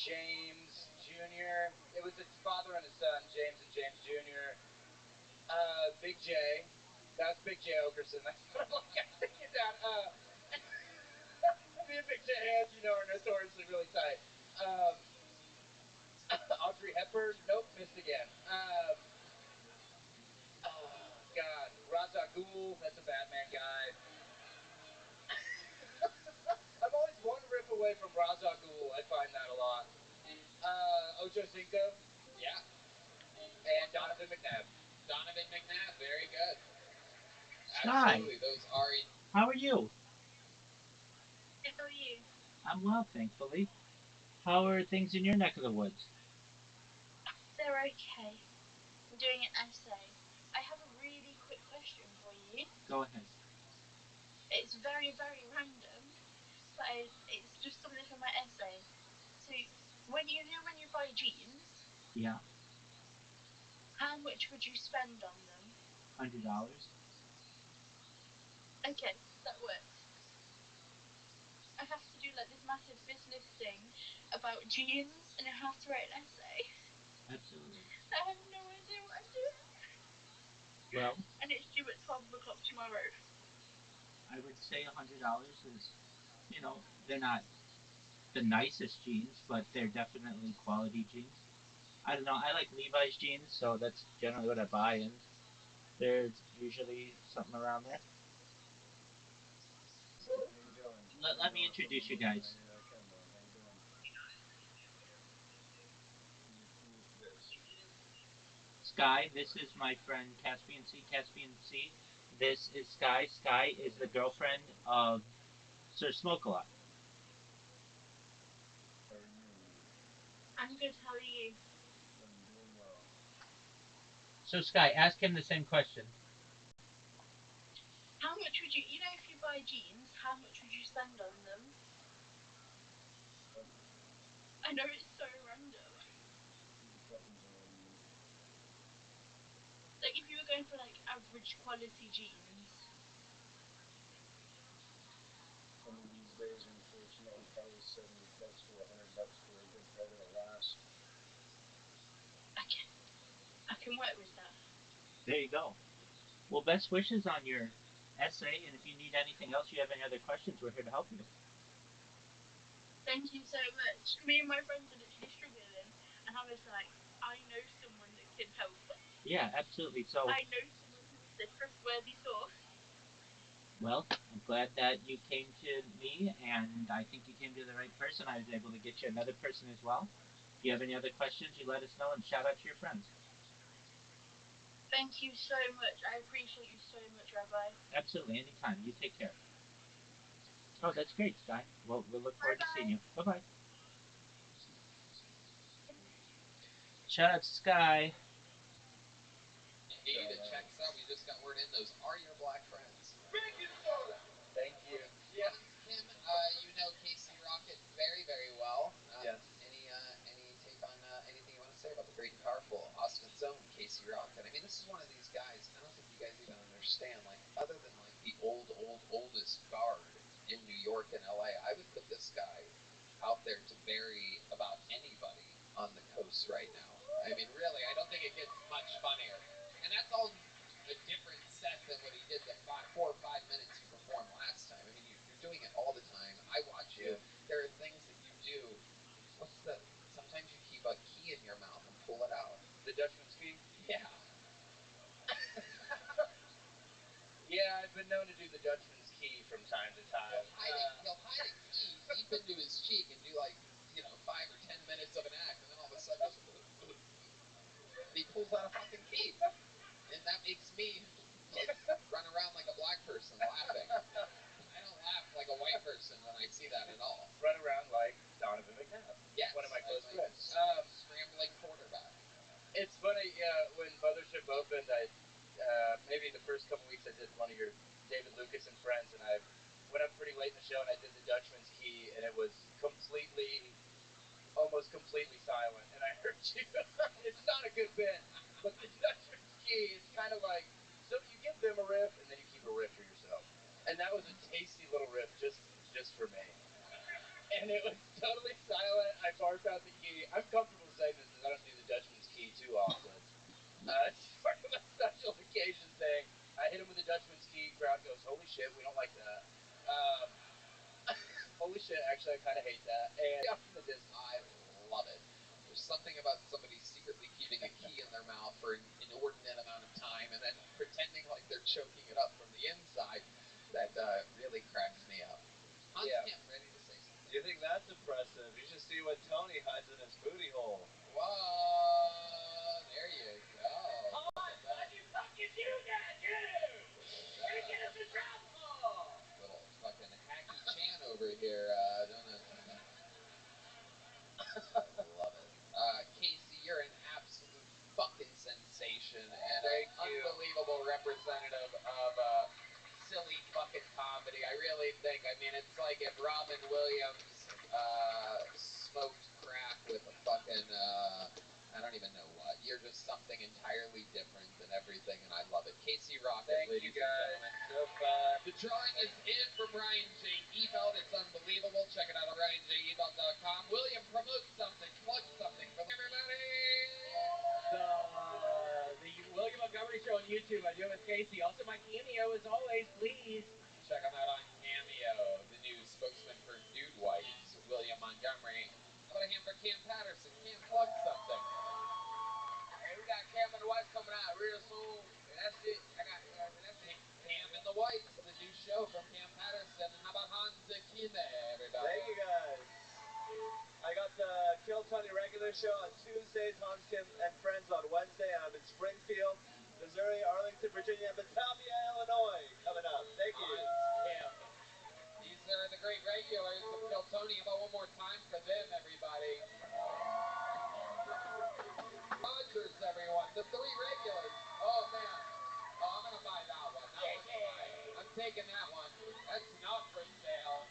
James Jr. It was his father and his son, James and James Jr. Big J. That's Big J Okerson. That's what I'm like. I think it down. Me and Big J hands, are notoriously really tight. Audrey Hepburn. Nope, missed again. Oh God, Raza Ghul. That's a Batman guy. I'm always one riff away from Raza Ghul. I find that a lot. Ocho Cinco. Yeah. And Donovan McNabb. Donovan McNabb, very good. Sky, Absolutely, those are. how are you? How are you? I'm well, thankfully. How are things in your neck of the woods? They're okay. I'm doing an essay. I have a really quick question for you. Go ahead. It's very, very random, but it's just something for my essay. So, when you buy jeans, Yeah, how much would you spend on them? $100. Okay, that works. I have to do like this massive business thing about jeans, and I have to write an essay. Absolutely. I have no idea what I'm doing. Well, And it's due at 12 o'clock tomorrow. I would say $100 is, they're not the nicest jeans, but they're definitely quality jeans. I don't know. I like Levi's jeans, so that's generally what I buy, and they're usually something around there. Let me introduce you guys. Sky, this is my friend Caspian C. Caspian C. This is Sky. Sky is the girlfriend of Sir Smoke a Lot. I'm good. How are you? So Sky, ask him the same question. How much would if you buy jeans, how much would you spend on them? I know it's so random. Like if you were going for like average quality jeans. Some of these days, unfortunately, probably $70 to $100 for a good pair that'll last. I can work with that. There you go. Well, best wishes on your essay, and if you need anything else, you have any other questions, we're here to help you. Thank you so much. Me and my friends are literally struggling, and I was like, I know someone that can help. Yeah, absolutely. So, I know someone who is a trustworthy source. well, I'm glad that you came to me, and I think you came to the right person. I was able to get you another person as well. If you have any other questions, you let us know, and shout out to your friends. Thank you so much. I appreciate you so much, Rabbi. Absolutely, anytime. You take care. Oh, that's great, Sky. Well, we'll look forward to seeing you. Bye bye. Shout out to Sky. Indeed, it checks out. We just got word in. Those are your black friends. Thank you. Yeah. Kim, you know Casey Rocket very, very well. Yes. Any take on anything you want to say about the great and powerful Austin's own Casey Rocket? I mean, this is one of these guys. I don't think you guys even understand. Like, other than like the oldest guard in New York and LA, I would put this guy out there to bury about anybody on the coast right now. I mean, really, I don't think it gets much funnier. And that's all a different set than what he did the 4 or 5 minutes you performed last time. I mean, you're doing it all the time. I watch you. Yeah. There are things that you do. Sometimes you keep a key in your mouth and pull it out. The Dutchman's key? Yeah. Yeah, I've been known to do the Dutchman's key from time to time. He'll hide a key deep into his cheek and do like, 5 or 10 minutes of an act, and then all of a sudden goes, he pulls out a fucking key. And that makes me run around like a black person laughing. I don't laugh like a white person when I see that at all. Run around like Donovan McNabb. Yes, one of my close friends. Scrambling quarterback. It's funny, when Mothership opened, I maybe the first couple weeks I did one of your David Lucas and Friends, and I went up pretty late in the show and I did the Dutchman's key, and it was almost completely silent, and I heard you. It's not a good bit, but the Dutchman's key is kind of like, so you give them a riff, and then you keep a riff for yourself. And that was a tasty little riff just for me. And it was totally silent. I barf out the key. I'm comfortable saying this because I don't do the Dutchman's key too often. It's sort of a special occasion thing. I hit him with the Dutchman's key. Crowd goes, "Holy shit, we don't like that." Holy shit, actually, I kind of hate that. And off in the distance. I love it. There's something about somebody secretly keeping a key in their mouth for an inordinate amount of time and then pretending like they're choking it up from the inside that really cracks me up. Hans Kemp, ready to say something? You think that's impressive? You should see what Tony hides in his booty hole. Whoa, there you go. Hans, what you fucking do that, dude? You're gonna get us in trouble. Little fucking hacky Chan over here, don't it? Love it. Casey, you're an absolute fucking sensation and an unbelievable representative of silly fucking comedy. I really think, I mean, it's like if Robin Williams smoked crack with a fucking, I don't even know what. You're just something entirely different than everything, and I love it. Casey Rocket, ladies and gentlemen. So fun. The drawing is in for Brian J. Ebelt. It's unbelievable. Check it out at RyanJEbelt.com. William, promote something. Plug something for everybody. The William Montgomery Show on YouTube. I do it with Casey. Also, my cameo, as always, please. Check him out on Cameo, the new spokesman for Dude Whites, William Montgomery. How about a hand for Cam Patterson? Cam, plug something. Hey, we got Cam and the Whites coming out real soon. That's it. I got that's it. Cam and the Whites, the new show from Cam Patterson. How about Hans Kime, everybody? Thank you guys. I got the Kill Tony regular show on Tuesdays, Hans Kim and Friends on Wednesday, and I'm in Springfield, Missouri, Arlington, Virginia, and Batavia, Illinois coming up. Thank you. Hans Kim. These are the great regulars of Kill Tony. How about one more time for them, everybody? Rogers, everyone. The three regulars. Oh, man. Oh, I'm going to buy that one. That one's mine. I'm taking that one. That's not for sale.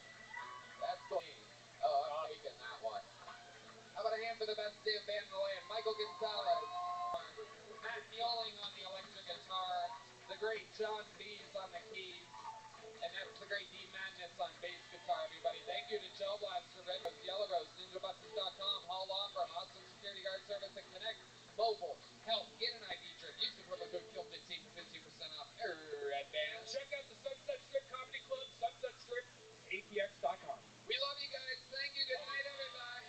That's for me. Oh, I'm taking that one. How about a hand for the best damn band in the land? Michael Gonzalez. Matt Mueling on the electric guitar. The great John Bees on the keys. And that's the great D Madness on bass guitar, everybody. Thank you to Gel Blaster, Red Rose, Yellow Rose, NinjaBuses.com, Hall Law Firm, Awesome Security Guard Service, and Connect Mobile. Help, get an ID drip. Use the promo code KILL15 for 15% off. Red Band. Check out the Sunset Strip Comedy Club, Sunset Strip, ATX.com. We love you guys. Thank you. Good night, everybody.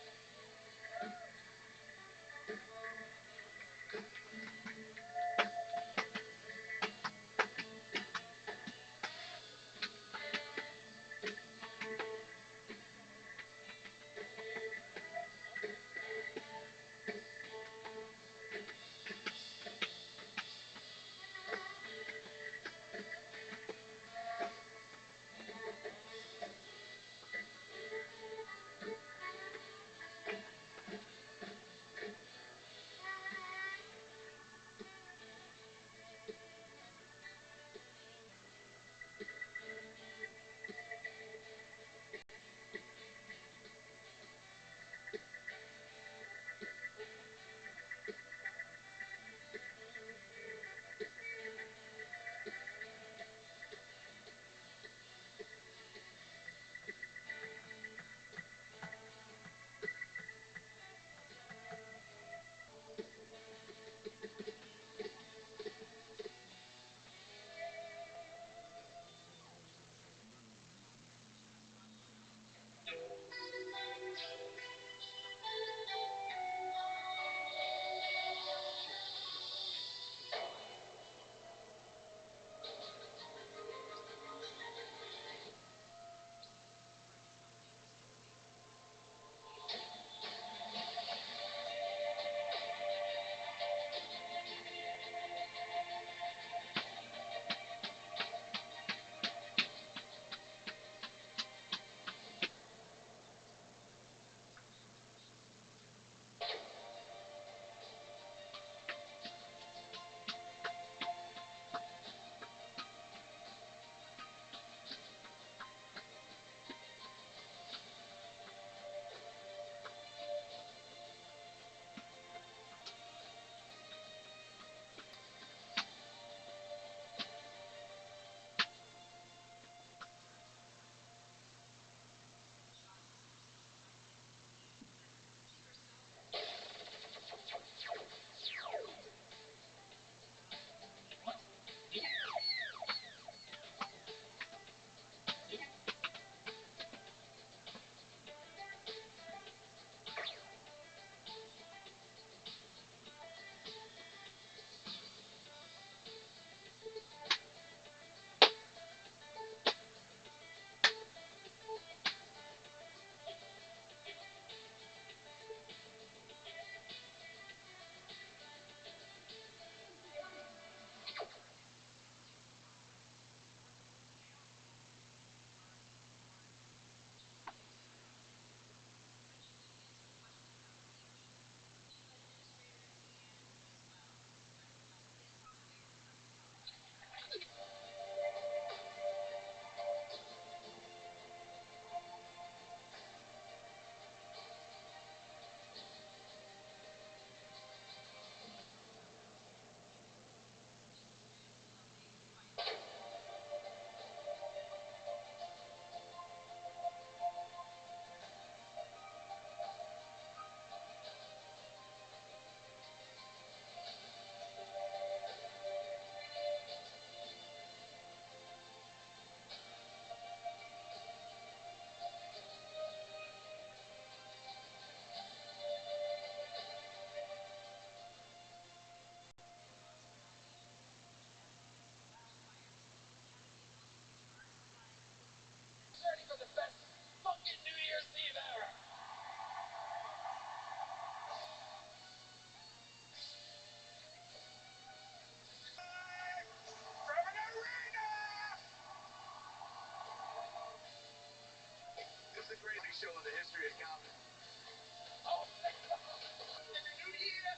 Oh my God! In the new year,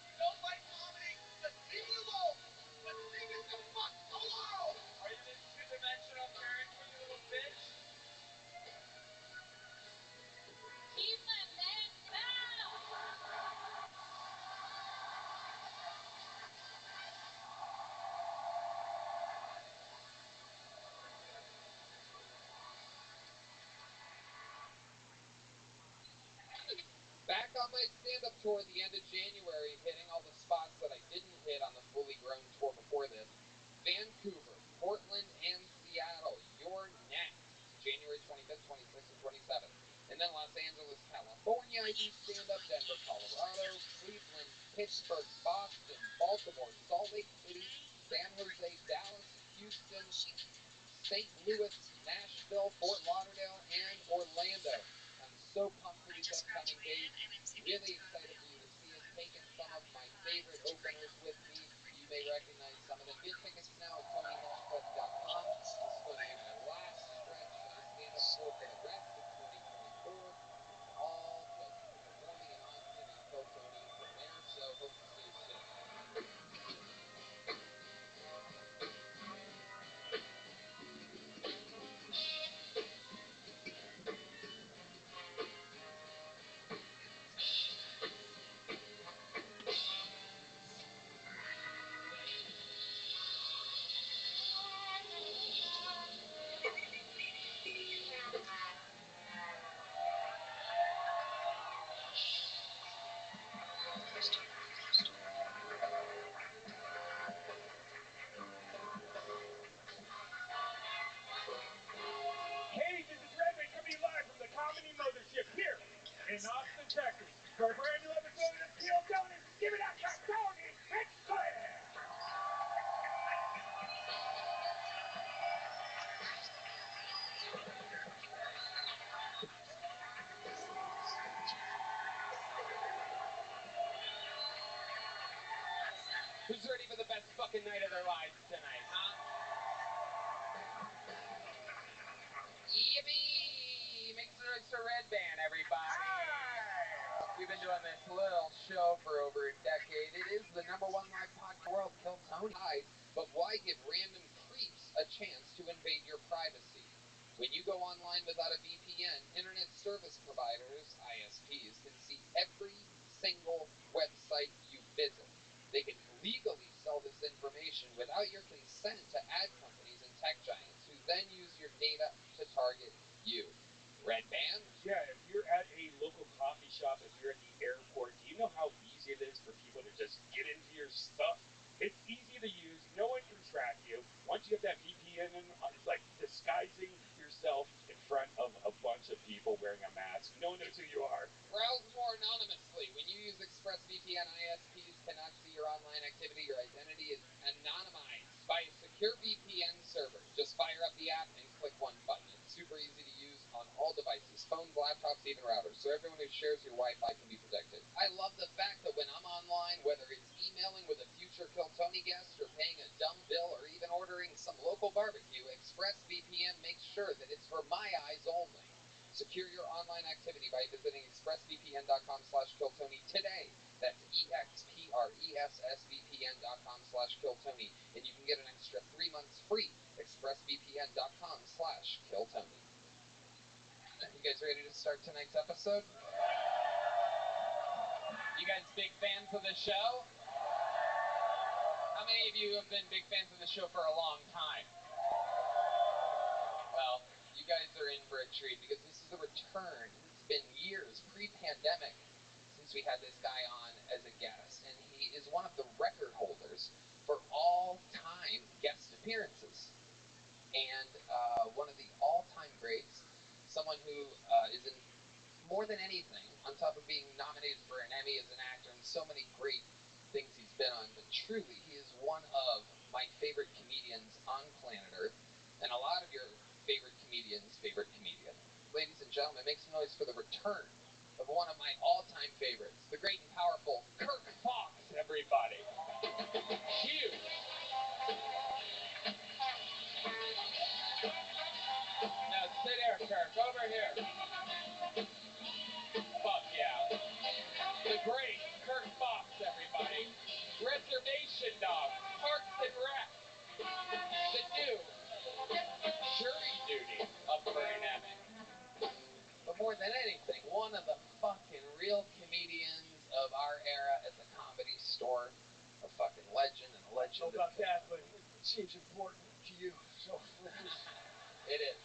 you don't like comedy? Just leave it alone. But leave it the fuck alone. Are you this two-dimensional character, you little bitch? Keep my legs down! Back on my stand-up tour at the end of January, hitting all the spots that I didn't hit on the fully grown tour before this. Vancouver, Portland, and Seattle. You're next. January 25th, 26th, and 27th. And then Los Angeles, California, I do stand-up. Denver, Colorado, Cleveland, Pittsburgh, Boston, Baltimore, Salt Lake City, San Jose, Dallas, Houston, St. Louis, Nashville, Fort Lauderdale, and Orlando. I'm so pumped for these upcoming dates. Really excited for you to see us, taking some of my favorite openers with me. You may recognize some of them. Get tickets now at TonyHinchcliffe.com. This is going to be my last stretch of the stand-up tour for the rest of 2024. All just performing in Austin and Kill Tony from there, so hope to see you soon. Hey, this is Redman coming live from the Comedy Mothership here in Austin, Texas for a brand new episode of Kill Tony. Give it up for Tony Hinchcliffe! Who's ready for the best fucking night of their lives tonight, huh? Yippee! Make some noise for Red Band, everybody. Hi! We've been doing this little show for over a decade. It is the #1 live podcast in the world, Kill Tony. But why give random creeps a chance to invade your privacy? When you go online without a VPN, internet service providers, ISPs, can see every single website you visit. They can legally sell this information without your consent to ad companies and tech giants, who then use your data to target you. Red Band? Yeah, if you're at a local coffee shop, if you're at the airport, do you know how easy it is for people to just get into your stuff? It's easy to use. No one can track you. Once you have that VPN in, it's like disguising yourself in front of a bunch of people wearing a mask. No one knows who you are. Browse more anonymously. When you use ExpressVPN, ISPs cannot see your online activity. Your identity is anonymized by a secure VPN server. Just fire up the app and click one button. It's super easy to use on all devices, phones, laptops, even routers, so everyone who shares your Wi-Fi can be protected. I love the fact that when I'm online, whether it's emailing with a future Kill Tony guest or paying a dumb bill or even ordering some local barbecue, ExpressVPN makes sure that it's for my eyes only. Secure your online activity by visiting expressvpn.com/killtony today. That's expressvpn.com/killtony, and you can get an extra 3 months free. expressvpn.com/killtony. You guys ready to start tonight's episode? You guys big fans of the show? How many of you have been big fans of the show for a long time? Well, you guys are in for a treat because this is a return. It's been years, pre-pandemic, since we had this guy on as a guest, and he is one of the record holders for all-time guest appearances. And one of the all-time greats, someone who is in more than anything, on top of being nominated for an Emmy as an actor and so many great things he's been on, but truly, he is one of my favorite comedians on planet Earth, and a lot of your favorite comedians' favorite comedian. Ladies and gentlemen, make some noise for the return of one of my all-time favorites, the great and powerful Kirk Fox, everybody. Huge. Now sit there, Kirk, over here. real comedians of our era at the Comedy Store. A fucking legend and a legend. I don't know about that, but it seems important to you. So it is.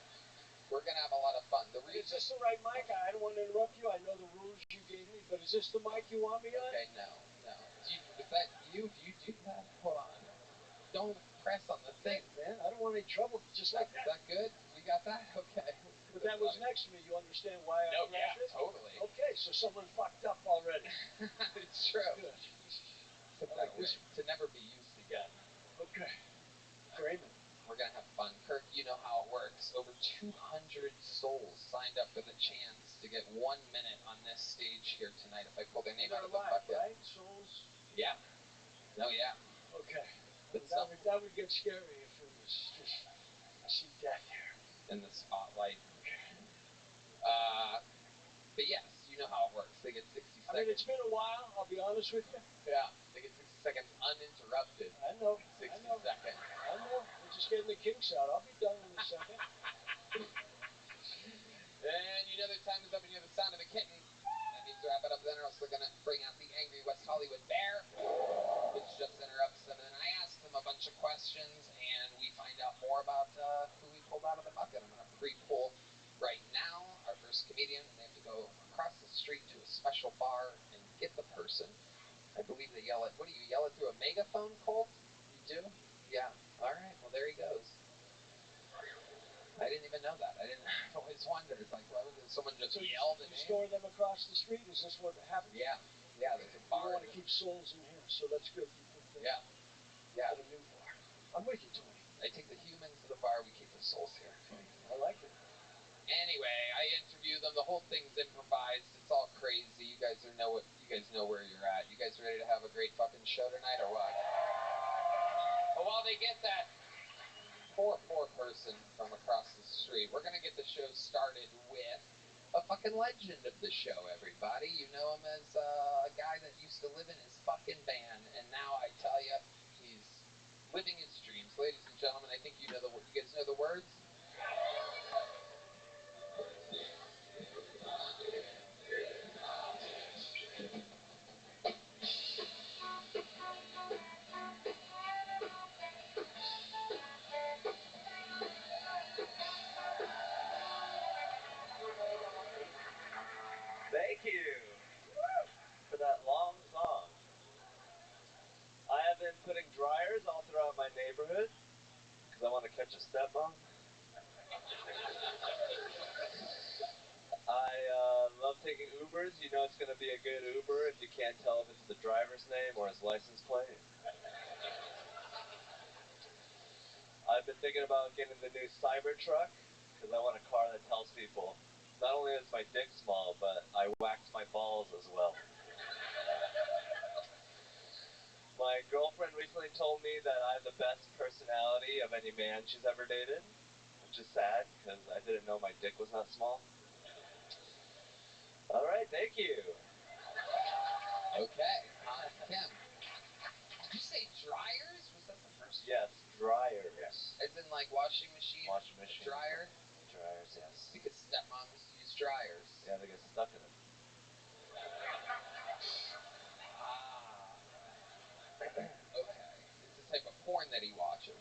We're gonna have a lot of fun. Is this the right mic? I don't want to interrupt you. I know the rules you gave me, but is this the mic you want me on? Okay, no. Is that you? Do you do that? Hold on. Don't press on the thing, man. I don't want any trouble. Just like that. Is that good? We got that? Okay. But that was next to me. You understand why I grabbed it? Totally. Okay, so someone fucked up already. It's true. Good. Put that away. To never be used again. Okay. Frame it. We're going to have fun. Kirk, you know how it works. Over 200 souls signed up for the chance to get 1 minute on this stage here tonight. If I pull their name out of the bucket. Right? Souls? Yeah. No, yeah. Okay. But that would get scary if it was just, I see death here. In the spotlight. Okay. But yes, you know how it works. They get 60 seconds. I mean, it's been a while, I'll be honest with you. Yeah, they get 60 seconds uninterrupted. I know. 60 seconds. I know. We're just getting the kinks out. I'll be done in a second. And you know their time is up and you hear the sound of a kitten. That means to wrap it up then, or else they're going to bring out the angry West Hollywood bear, which just interrupts them. And then I ask them a bunch of questions, and we find out more about who we pulled out of the bucket. I'm going to pre-pull right now our first comedian, and they have to go across the street to a special bar and get the person. I believe they yell at, what do you yell at through a megaphone, Colt? You do? Yeah. All right. Well, there he goes. I didn't even know that. I've always wondered, like, why would someone just yell the name? Store them across the street? Is this what happened? Yeah. Yeah, there's a bar. You don't want to keep souls in here, so that's good. You put them Yeah. in a new bar. I'm with you, Tony. I take the humans to the bar, we keep the souls here. I like it. Anyway, I interview them. The whole thing's improvised. It's all crazy. You guys know where you're at. You guys ready to have a great fucking show tonight or what? But while they get that poor person from across the street, we're gonna get the show started with a fucking legend of the show, everybody. You know him as a guy that used to live in his fucking van, and now I tell you, he's living his dreams. Ladies and gentlemen, I think you guys know the words? Thank you for that long song. I have been putting dryers all throughout my neighborhood because I want to catch a stepmom. I love taking Ubers. You know it's going to be a good Uber if you can't tell if it's the driver's name or his license plate. I've been thinking about getting the new Cybertruck because I want a car that tells people not only is my dick small, but I wax my balls as well. My girlfriend recently told me that I have the best personality of any man she's ever dated, which is sad because I didn't know my dick was not small. All right, thank you. Okay, Kim. Did you say dryers? Was that the first? Yes, dryers. Yes. As in like washing machine? Washing machine. Dryer? Dryers, yes. Because stepmoms use dryers. Yeah, they get stuck in it. Okay. It's the type of porn that he watches.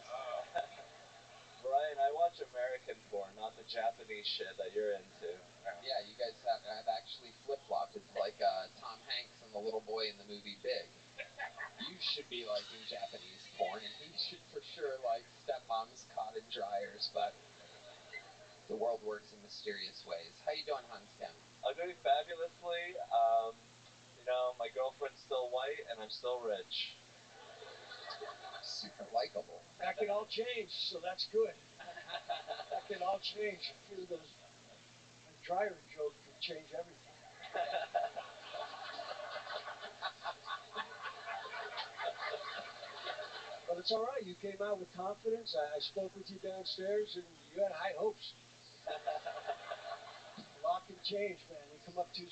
Brian, I watch American porn, not the Japanese shit that you're into. Yeah, you guys have actually flip-flopped. It's like Tom Hanks and the little boy in the movie Big. You should be liking Japanese porn, and he should for sure like stepmoms caught in dryers, but the world works in mysterious ways. How you doing, Hans Kim? I'm doing fabulously. My girlfriend's still white, and I'm still rich. Super likable. That can all change, so that's good. That can all change. A few of those dryer joke can change everything. But it's all right. You came out with confidence. I spoke with you downstairs, and you had high hopes. Lock and change, man. You come up two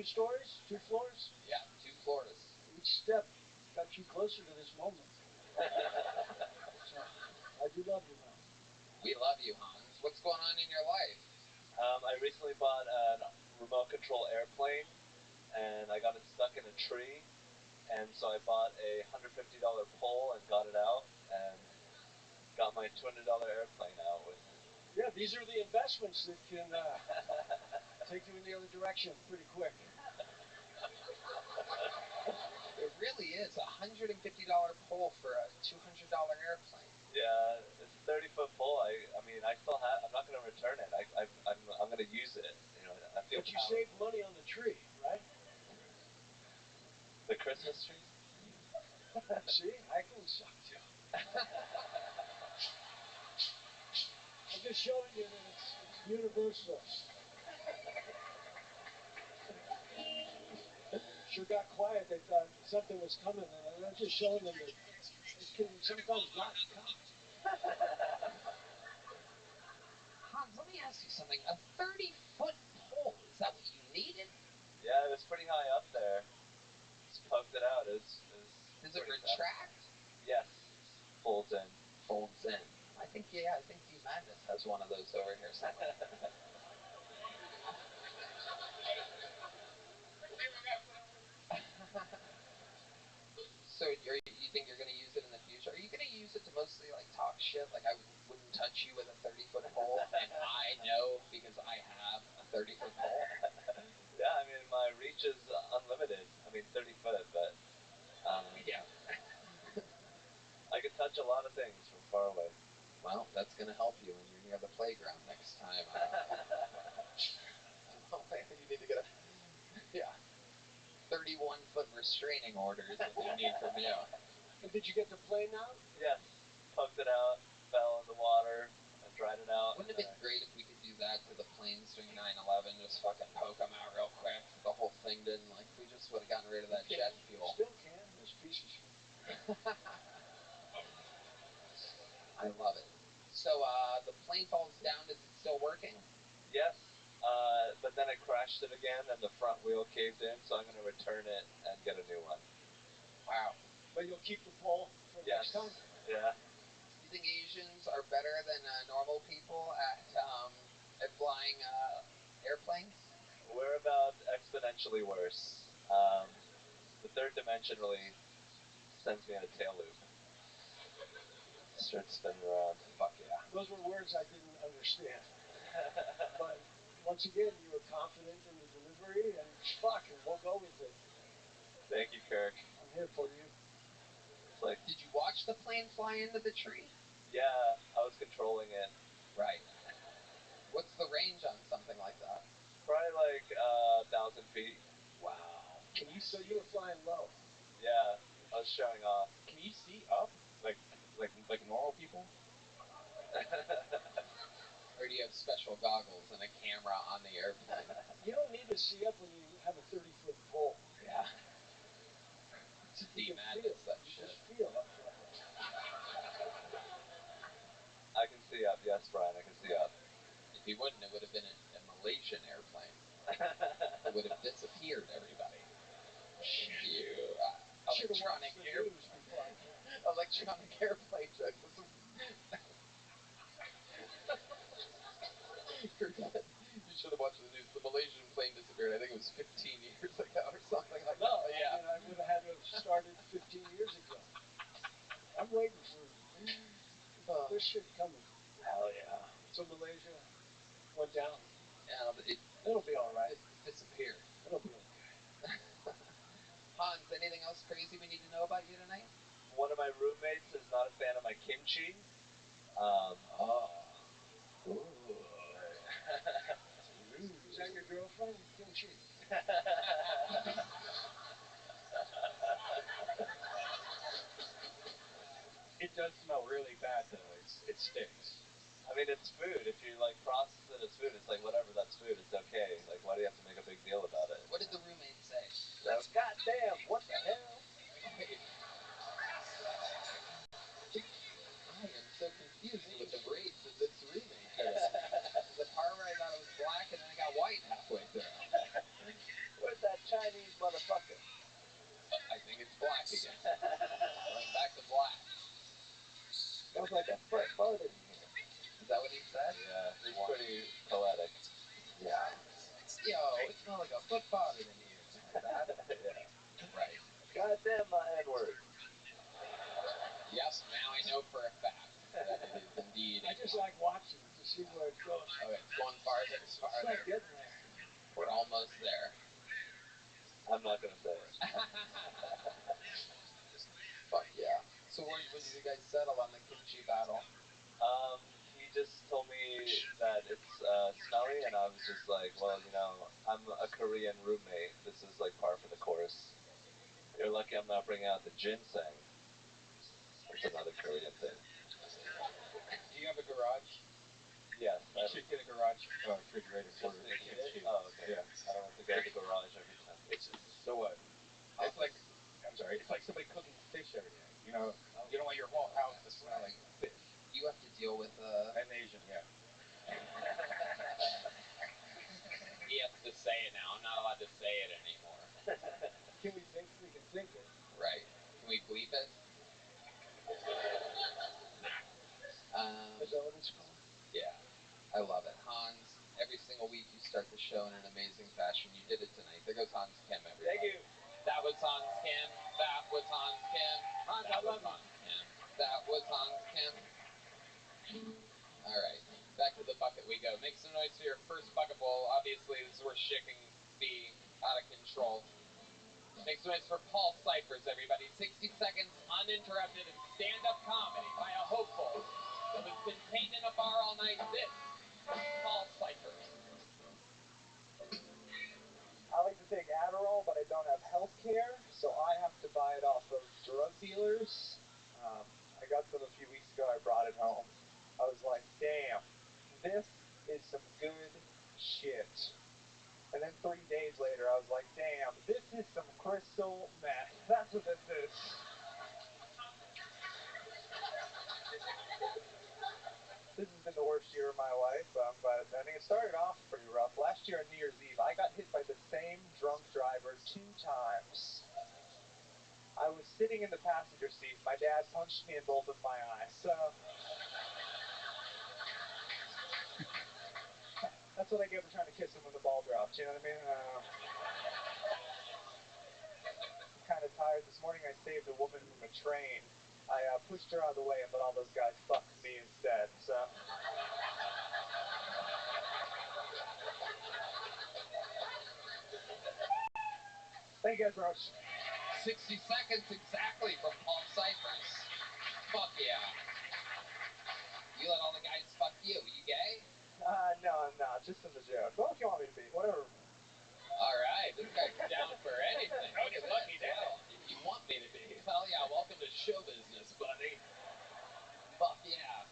stories, 2 floors. Yeah, 2 floors. Each step got you closer to this moment. So, I do love you, man. We love you, Hans. What's going on in your life? I recently bought a remote control airplane, and I got it stuck in a tree, and so I bought a $150 pole and got it out, and got my $200 airplane out with. Yeah, these are the investments that can take you in the other direction pretty quick. It really is $150 pole for a $200 airplane. Yeah, it's a 30-foot pole. I mean, I still have. I'm not going to return it. I'm going to use it. You know, I feel. But you saved money on the tree, right? The Christmas tree. See, I can suck too. I'm just showing you that it's universal. Sure got quiet. They thought something was coming, and I'm just showing them that it can sometimes not come. Hans, let me ask you something. A 30-foot pole, is that what you needed? Yeah, it was pretty high up there. Just poked it out. Does it retract? Yes. Folds in. Folds in. I think D Madness has one of those over here somewhere. So you think you're going to use it in the future? Are you going to use it to mostly like talk shit? Like I wouldn't touch you with a 30-foot pole, and I know because I have a 30-foot pole. Yeah, I mean my reach is unlimited. I mean 30 foot, but yeah. I can touch a lot of things from far away. Well, that's going to help you when you're near the playground next time. You need to get a 31-foot restraining order is what they need from you. And did you get the plane out? Yes. Poked it out, fell in the water, and dried it out. Wouldn't it have been great if we could do that to the planes during 9/11? Just fucking poke them out real quick. The whole thing didn't, like, we just would have gotten rid of that jet fuel. Still can. There's pieces. I love it. So, the plane falls down. Is it still working? Yes. But then I crashed it again, and the front wheel caved in, so I'm going to return it and get a new one. Wow. But you'll keep the pole for next time? Yeah. You think Asians are better than normal people at flying airplanes? We're about exponentially worse. The third dimension really sends me in a tail loop. Starts spinning around. Fuck yeah. Those were words I didn't understand. But once again, you were confident in the delivery, and we'll go with it. Thank you, Kirk. I'm here for you. It's like, did you watch the plane fly into the tree? Yeah, I was controlling it. Right. What's the range on something like that? Probably like 1,000 feet. Wow. So you were flying low? Yeah, I was showing off. Can you see up like normal people? Or do you have special goggles and a camera on the airplane? You don't need to see up when you have a 30-foot pole. Yeah. It's D Madness, that you shit. Just feel up front. I can see up. Yes, Brian, I can see up. If he wouldn't, it would have been a Malaysian airplane. It would have disappeared, everybody. Electronic airplane jokes. You should have watched the news. The Malaysian plane disappeared. I think it was 15 years ago or something like that. Yeah. I would have had to have started 15 years ago. I'm waiting for this shit coming. Hell yeah. So Malaysia went down. Yeah, it'll be all right. It disappeared. It'll be okay. Hans, anything else crazy we need to know about you tonight? One of my roommates is not a fan of my kimchi. Ooh. Is that your girlfriend, kimchi? It does smell really bad though. It stinks. I mean, it's food. If you like process it as food, it's like whatever. That's food. It's okay. Like, why do you have to make a big deal about it? What did the roommate say? That's goddamn. What the hell? I am so confused with the race of this roommate today. The part where I thought it was black and then it got white halfway through. Where's that Chinese motherfucker? I think it's black again. Going back to black. Smells like a foot farted in here. Is that what he said? Yeah, he's pretty poetic. Yeah. Yo, it smells like a foot farted in here. them N-words. Yes, now I know for a fact that it is indeed. I just like watching to see where it goes. Oh, it's going farther, farther. It's getting there. We're almost there. I'm not gonna say it. Fuck yeah. So when did you guys settle on the kimchi battle? He just told me that it's smelly, and I was just like, well, you know, I'm a Korean roommate. This is like par for the course. You're lucky I'm not bringing out the ginseng. It's another Korean thing. Do you have a garage? Yes. You should get a garage refrigerator for kimchi. Oh, okay. Yeah. I don't have to go to the garage every time. It's so what? It's like, I'm sorry, it's like somebody cooking fish every day. You know, you don't want your whole house to smell like fish. You have to deal with An Asian, yeah. He has to say it now. I'm not allowed to say it anymore. Can we think? We can think it. Right. Can we bleep it? Is that what it's called? Yeah. I love it. Hans, every single week you start the show in an amazing fashion. You did it tonight. There goes Hans Kim, everybody. Thank you. That was Hans Kim. That was Hans Kim. Hans, That I love was Hans Kim. That was Hans Kim. All right. Back to the bucket we go. Make some noise for your first bucket bowl. Obviously, this is where shit can be out of control. Make some noise for Paul Cyphers, everybody. 60 seconds uninterrupted of stand-up comedy by a hopeful that was contained in a bar all night. This is Paul Cyphers. I like to take Adderall, but I don't have health care, so I have to buy it off of drug dealers. I got some a few weeks ago. I brought it home. I was like, damn, this is some good shit. And then 3 days later, I was like, damn, this is some crystal meth. That's what this is. This has been the worst year of my life, but I think it started off pretty rough. Last year on New Year's Eve, I got hit by the same drunk driver 2 times. I was sitting in the passenger seat. My dad punched me in both of my eyes. So that's what I get for trying to kiss him when the ball drops. You know what I mean? I'm kind of tired. This morning I saved a woman from a train. I pushed her out of the way and let all those guys fuck me instead. So. Thank you guys, Roach. 60 seconds exactly from Paul Cyphers. Fuck yeah. You let all the guys fuck you. You gay? No, I'm not. Just in the joke. Well, if you want me to be. Whatever. All right. This guy's down for anything. Okay, lucky now. If you want me to be. Hell yeah. Welcome to show business, buddy. Fuck yeah.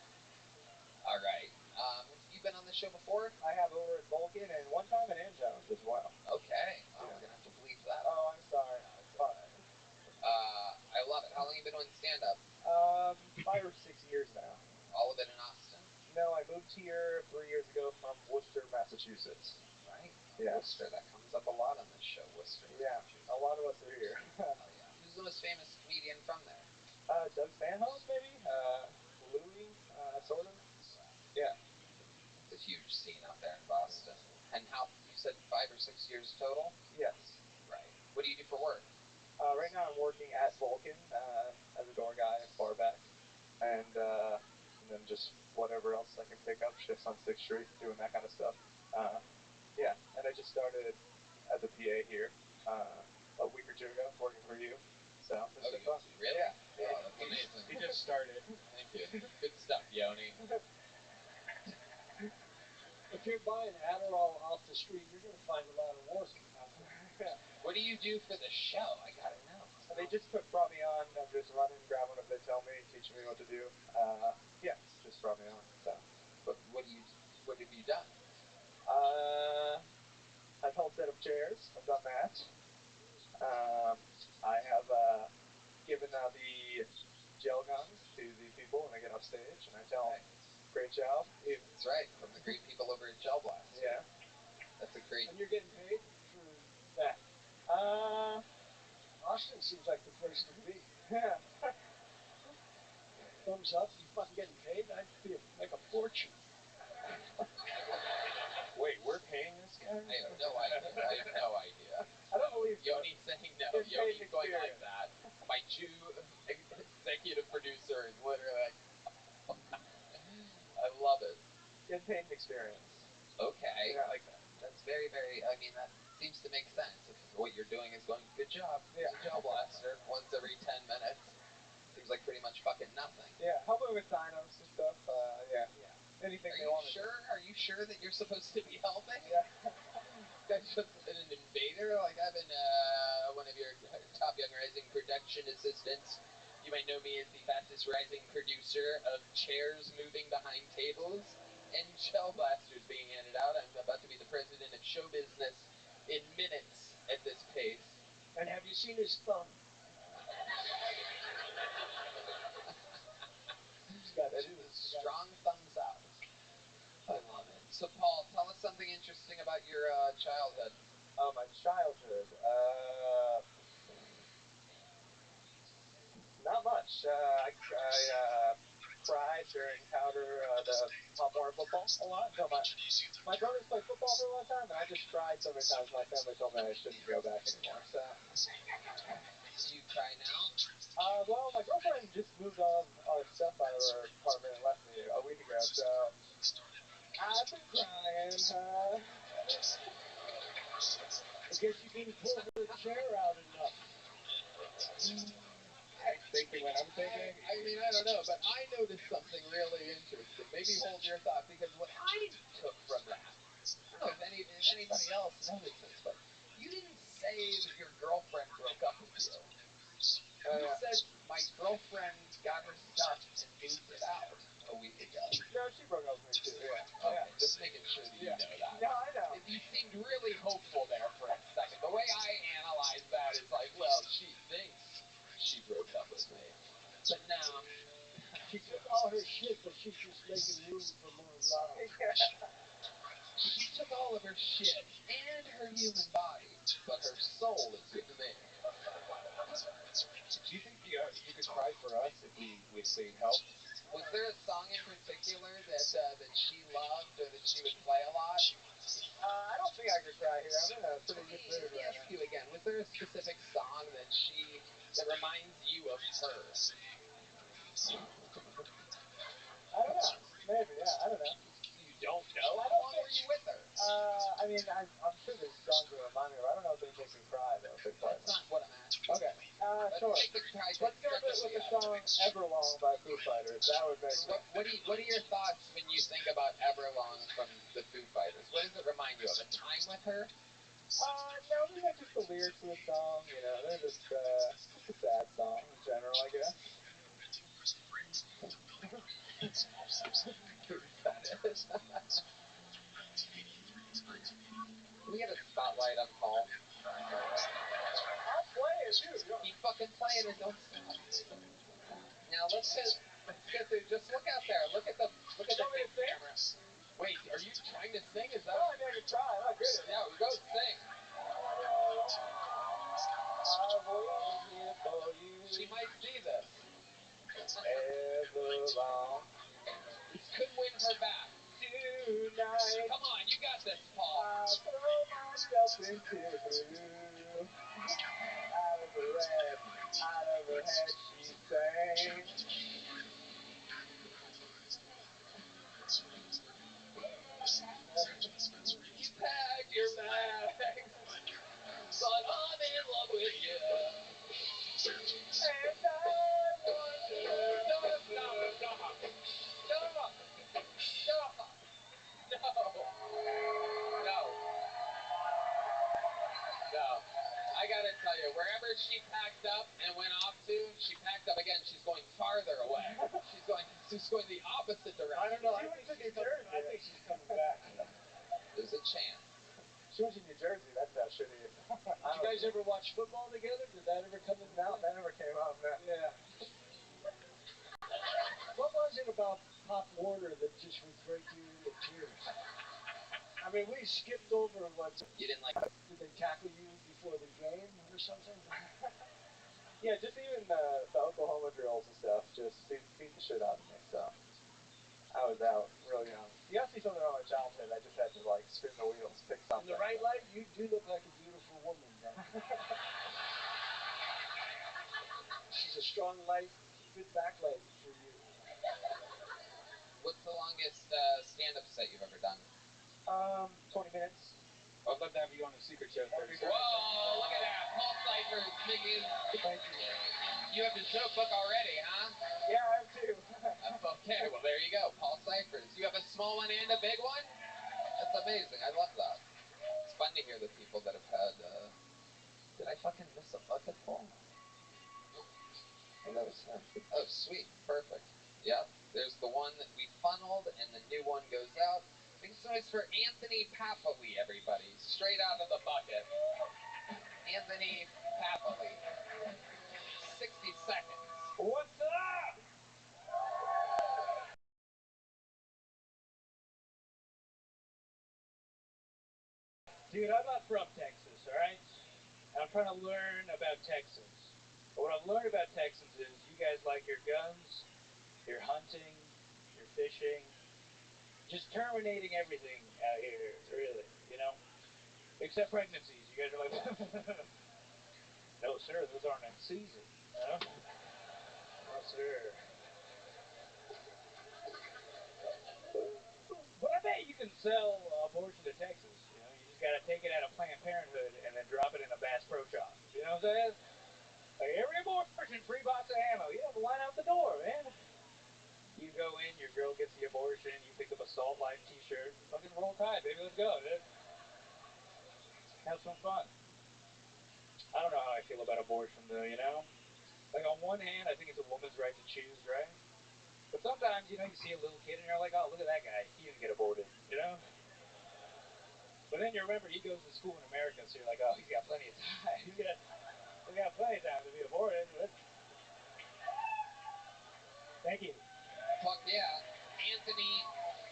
All right. Have you been on the show before? I have over at Vulcan and one time at Anjones as well. Okay. Well, Yeah. we're going to have to bleep that. Oh, I'm sorry. No, it's okay. I love it. How long have you been doing stand-up? 5 or 6 years now. All of it in Austin? No, I moved here 3 years ago from Worcester, Massachusetts. Right. Yeah. Worcester. That comes up a lot on this show, Worcester. Yeah, a lot of us are here. Hell yeah. Who's the most famous comedian from there? Doug Stanhope, maybe? Louis, sort of. Yeah. It's a huge scene out there in Boston. And how, you said 5 or 6 years total? Yes. Right. What do you do for work? Right now I'm working at Vulcan as a door guy, bar back, and then just whatever else I can pick up, shifts on 6th Street, doing that kind of stuff. Yeah, and I just started as a PA here a week or 2 ago, working for you. So it's been fun. Really? Yeah. Oh, that's amazing. He just started. Thank you. Good stuff, Yoni. If you're buying Adderall off the street, you're going to find a lot of work. What do you do for the show? I gotta know. They just brought me on. I'm just running, grabbing what they tell me, teaching me what to do. Yeah, just brought me on. So. What have you done? I've helped set up chairs. I've done that. I have given the gel guns to the people when they get off stage, and I tell them, great job. That's right, from the great people over at Gel Blast. Yeah. That's a great... And you're getting paid for that? Austin seems like the place to be. Yeah. Thumbs up, you fucking getting paid? I'd make a fortune. Wait, we're paying this guy? I have no idea. I don't believe so. Yoni's saying no. It's Yoni's paid going like experience. that. 2 executive producers, literally. I love it. Get paid an experience. Okay. Yeah, I like that. That's very, very, I mean, that seems to make sense. If what you're doing is going, good job, here's a gel blaster once every 10 minutes. Seems like pretty much fucking nothing. Yeah, helping with sign-ups and stuff, yeah. Anything they want. Are you sure that you're supposed to be helping? Yeah. That's just an invader? Like, I've been one of your top young rising production assistants. You might know me as the fastest rising producer of chairs moving behind tables and gel blasters being handed out. I'm about to be the president of show business in minutes at this pace. And have you seen his thumb? He's got two. Strong thumbs up. I love it. So, Paul, tell us something interesting about your childhood. Oh, my childhood. Not much. I cried during the Pop Warner football a lot. So my brothers played football for a long time, and I just cried so many times. My family told me I shouldn't go back anymore. So. Do you cry now? Well, my girlfriend just moved all of our stuff out of her apartment and left me a week ago. So I've been crying. I guess you didn't pull her chair out enough. I'm thinking what I'm thinking. I mean, I don't know, but I noticed something really interesting. Maybe hold your thought, because what I took from that, I don't know if anybody else noticed this, but you didn't say that your girlfriend broke up with you. You said my girlfriend got her stuff and moved it out a week ago. No, she broke up with me too, yeah. Okay, just making sure that you know that. No, I know. You seemed really hopeful there for a second. The way I analyze that is like, well, she thinks she broke up with me. But now, She took all her shit, but she's just making room for more love. she took all of her shit and her human body, but her soul is with me. Do you think you could cry for us if we helped? Was there a song in particular that she loved or that she would play a lot? I don't think I could cry here. I'm in a pretty good mood Let me right ask now. you again. Was there a specific song that reminds you of her? I don't know. Maybe, yeah. I don't know. You don't know? How long were you with her? I mean, I'm sure there's songs that remind me of her. I don't know if they make me cry, though, if they play That's not what I'm asking. Okay. Sure. Let's go with the song Everlong by Foo Fighters. That would make me... What are your thoughts when you think about Everlong from the Foo Fighters? What does it remind you of? A time with her? No, they're not just the lyrics of the song, you know. They're just a sad song in general, I guess. Can we get a spotlight on Paul? I'll play it, too. Keep fucking playing it, don't stop. Now let's get there. Just look out there. Look at the big camera. Wait, are you trying to sing? Is that? Oh, I can try. I'm not good at it. Yeah, we go sing. I've waited here for you. She might see this. Everlong. This could win her back. Tonight. Come on, you got this, Paul. I throw myself into blue. Out of her red, out of her head, she sang. You pack your bags, but I'm in love with you. And I wonder. Stop. No. I gotta tell you, wherever she packed up and went off to, she packed up again. She's going farther away. She's going the opposite direction. I don't know. She went to New Jersey. I think she's coming back. There's a chance. She went to New Jersey. That's how shitty. Did you guys ever watch football together? Did that ever come in? No, that never came up. No. Yeah. What was it about Pop Warner that just would break you into tears? I mean, we skipped over what. You didn't like. Did they tackle you before the game or something? Yeah, just even the Oklahoma drills and stuff just beat the shit out of me. So I was out real young. You gotta see something wrong with my childhood. I just had to like spin the wheels, pick something. In the right light, you do look like a beautiful woman, then. She's a strong, light, fit back leg for you. What's the longest stand-up set you've ever done? 20 minutes. I'd love to have you on the Secret Show Thursday. Whoa, look at that. Paul Cyphers, Biggie. Thank you. You have the joke book already, huh? Yeah, I have two. Okay, well, there you go. Paul Cyphers. You have a small one and a big one? That's amazing. I love that. It's fun to hear the people that have had, Did I fucking miss a bucket full? Oh, that was him. Oh, sweet. Perfect. Yep. There's the one that we funneled, and the new one goes out. Make some noise for Anthony Papali, everybody. Straight out of the bucket. Anthony Papali. 60 seconds. What's up? Dude, I'm not from Texas, all right? I'm trying to learn about Texans. But what I've learned about Texans is you guys like your guns, your hunting, your fishing, just terminating everything out here, really, you know? Except pregnancies. You guys are like, no, sir, those aren't in season, you know? No, sir. But I bet you can sell abortion to Texas. You know, you just got to take it out of Planned Parenthood and then drop it in a Bass Pro Shop. You know what I'm saying? Like every abortion, free box of ammo. You have to line out the door, man. You go in, your girl gets the abortion, you pick up a Salt Life t-shirt, fucking roll tide, baby, let's go, dude. Have some fun. I don't know how I feel about abortion, though, you know? Like, on one hand, I think it's a woman's right to choose, right? But sometimes, you know, you see a little kid and you're like, oh, look at that guy. He didn't get aborted, you know? But then you remember he goes to school in America, so you're like, oh, he's got plenty of time. He's got plenty of time to be aborted. Thank you. Fuck yeah. Anthony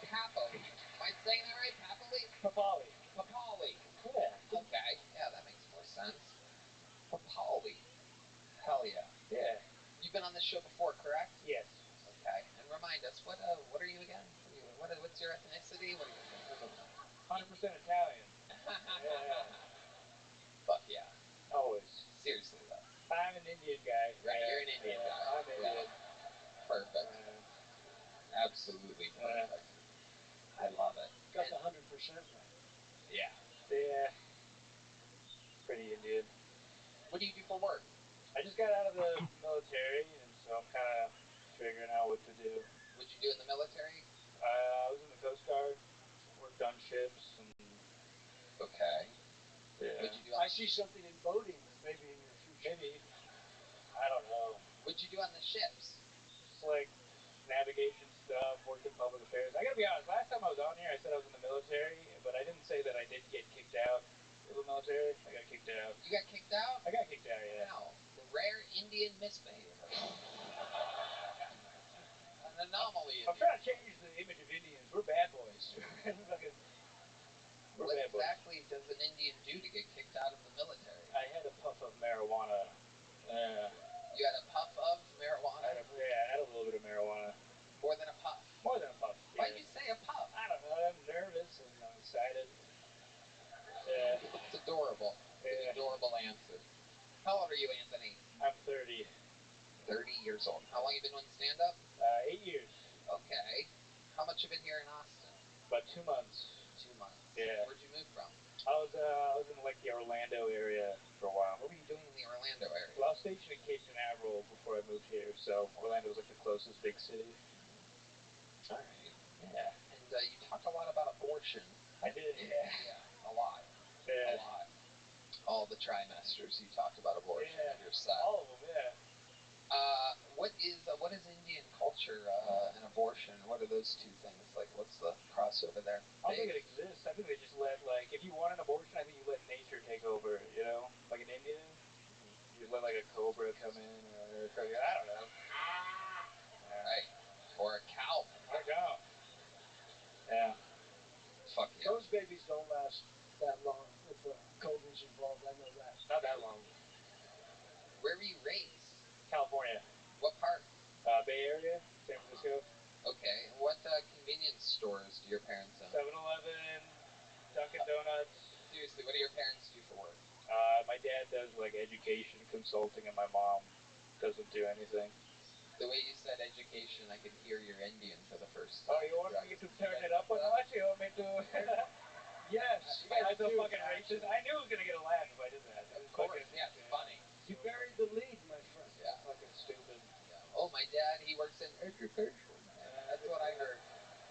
Papali. Am I saying that right? Papali? Papali. Papali. Yeah. Okay. Yeah, that makes more sense. Papali. Hell yeah. Yeah. You've been on this show before, correct? Yes. Okay. And remind us, what are you again? What's your ethnicity? What are you? 100% Italian. Yeah. Fuck yeah. Always. Seriously though. I'm an Indian guy. Right, you're an Indian guy. I'm Indian. Perfect. Absolutely perfect. I love it. Got the 100% right. Yeah. Yeah. Pretty Indian. What do you do for work? I just got out of the military, and so I'm kind of figuring out what to do. What'd you do in the military? I was in the Coast Guard, worked on ships, and okay. Yeah. What'd you do? I see something in boating, maybe in your future. Maybe. I don't know. What'd you do on the ships? Just like navigation stuff, worked in public affairs. I gotta be honest, last time I was on here, I said I was in the military, but I didn't say that I did get kicked out of the military. I got kicked out. You got kicked out? I got kicked out, yeah. Wow. The rare Indian misbehavior. An anomaly. I'm trying to change the image of Indians. We're bad boys. We're what bad boys. exactly does an Indian do to get kicked out of the military? I had a puff of marijuana. You had a puff of marijuana? I had a little bit of marijuana. More than a puff? More than a puff. Yeah. Why'd you say a puff? I don't know. I'm nervous and I'm excited. Yeah. It's adorable. It's an adorable answer. How old are you, Anthony? I'm 30. 30 years old. How long have you been doing stand-up? 8 years. Okay. How much have you been here in Austin? About 2 months. 2 months. Yeah. Where'd you move from? I was in like the Orlando area for a while. What were you doing in the Orlando area? Well, I was stationed in Cape Canaveral before I moved here, so Orlando was like the closest big city. All right. Yeah. And you talked a lot about abortion. I did. Yeah. A lot. Yeah. A lot. All the trimesters you talked about abortion in your set. All of them, yeah. What is Indian culture and abortion? What are those two things? Like, what's the crossover there? I don't think it exists. I think they just let, like, if you want an abortion, I think you let nature take over, you know? Like an Indian, you just let, like, a cobra come in, or I don't know. Right. Or a cow. Or a cow. Yeah. Fuck yeah. Those babies don't last that long with the cobras involved, I know that. Not that long. Where were you raised? California. What part? Bay Area, San Francisco. Okay, and what convenience stores do your parents own? 7-Eleven, Dunkin' Donuts. Seriously, what do your parents do for work? My dad does like education consulting, and my mom doesn't do anything. The way you said education, I could hear you're Indian for the first Oh, time. you want me to turn it up a notch? You want me to? Yes, You guys I are so do, fucking racist. actually. I knew it was gonna get a laugh if I did that. Of course, yeah, it's funny. You buried the lead, my friend. Yeah. Fucking stupid. Yeah. Oh, my dad, he works in education. That's what I heard.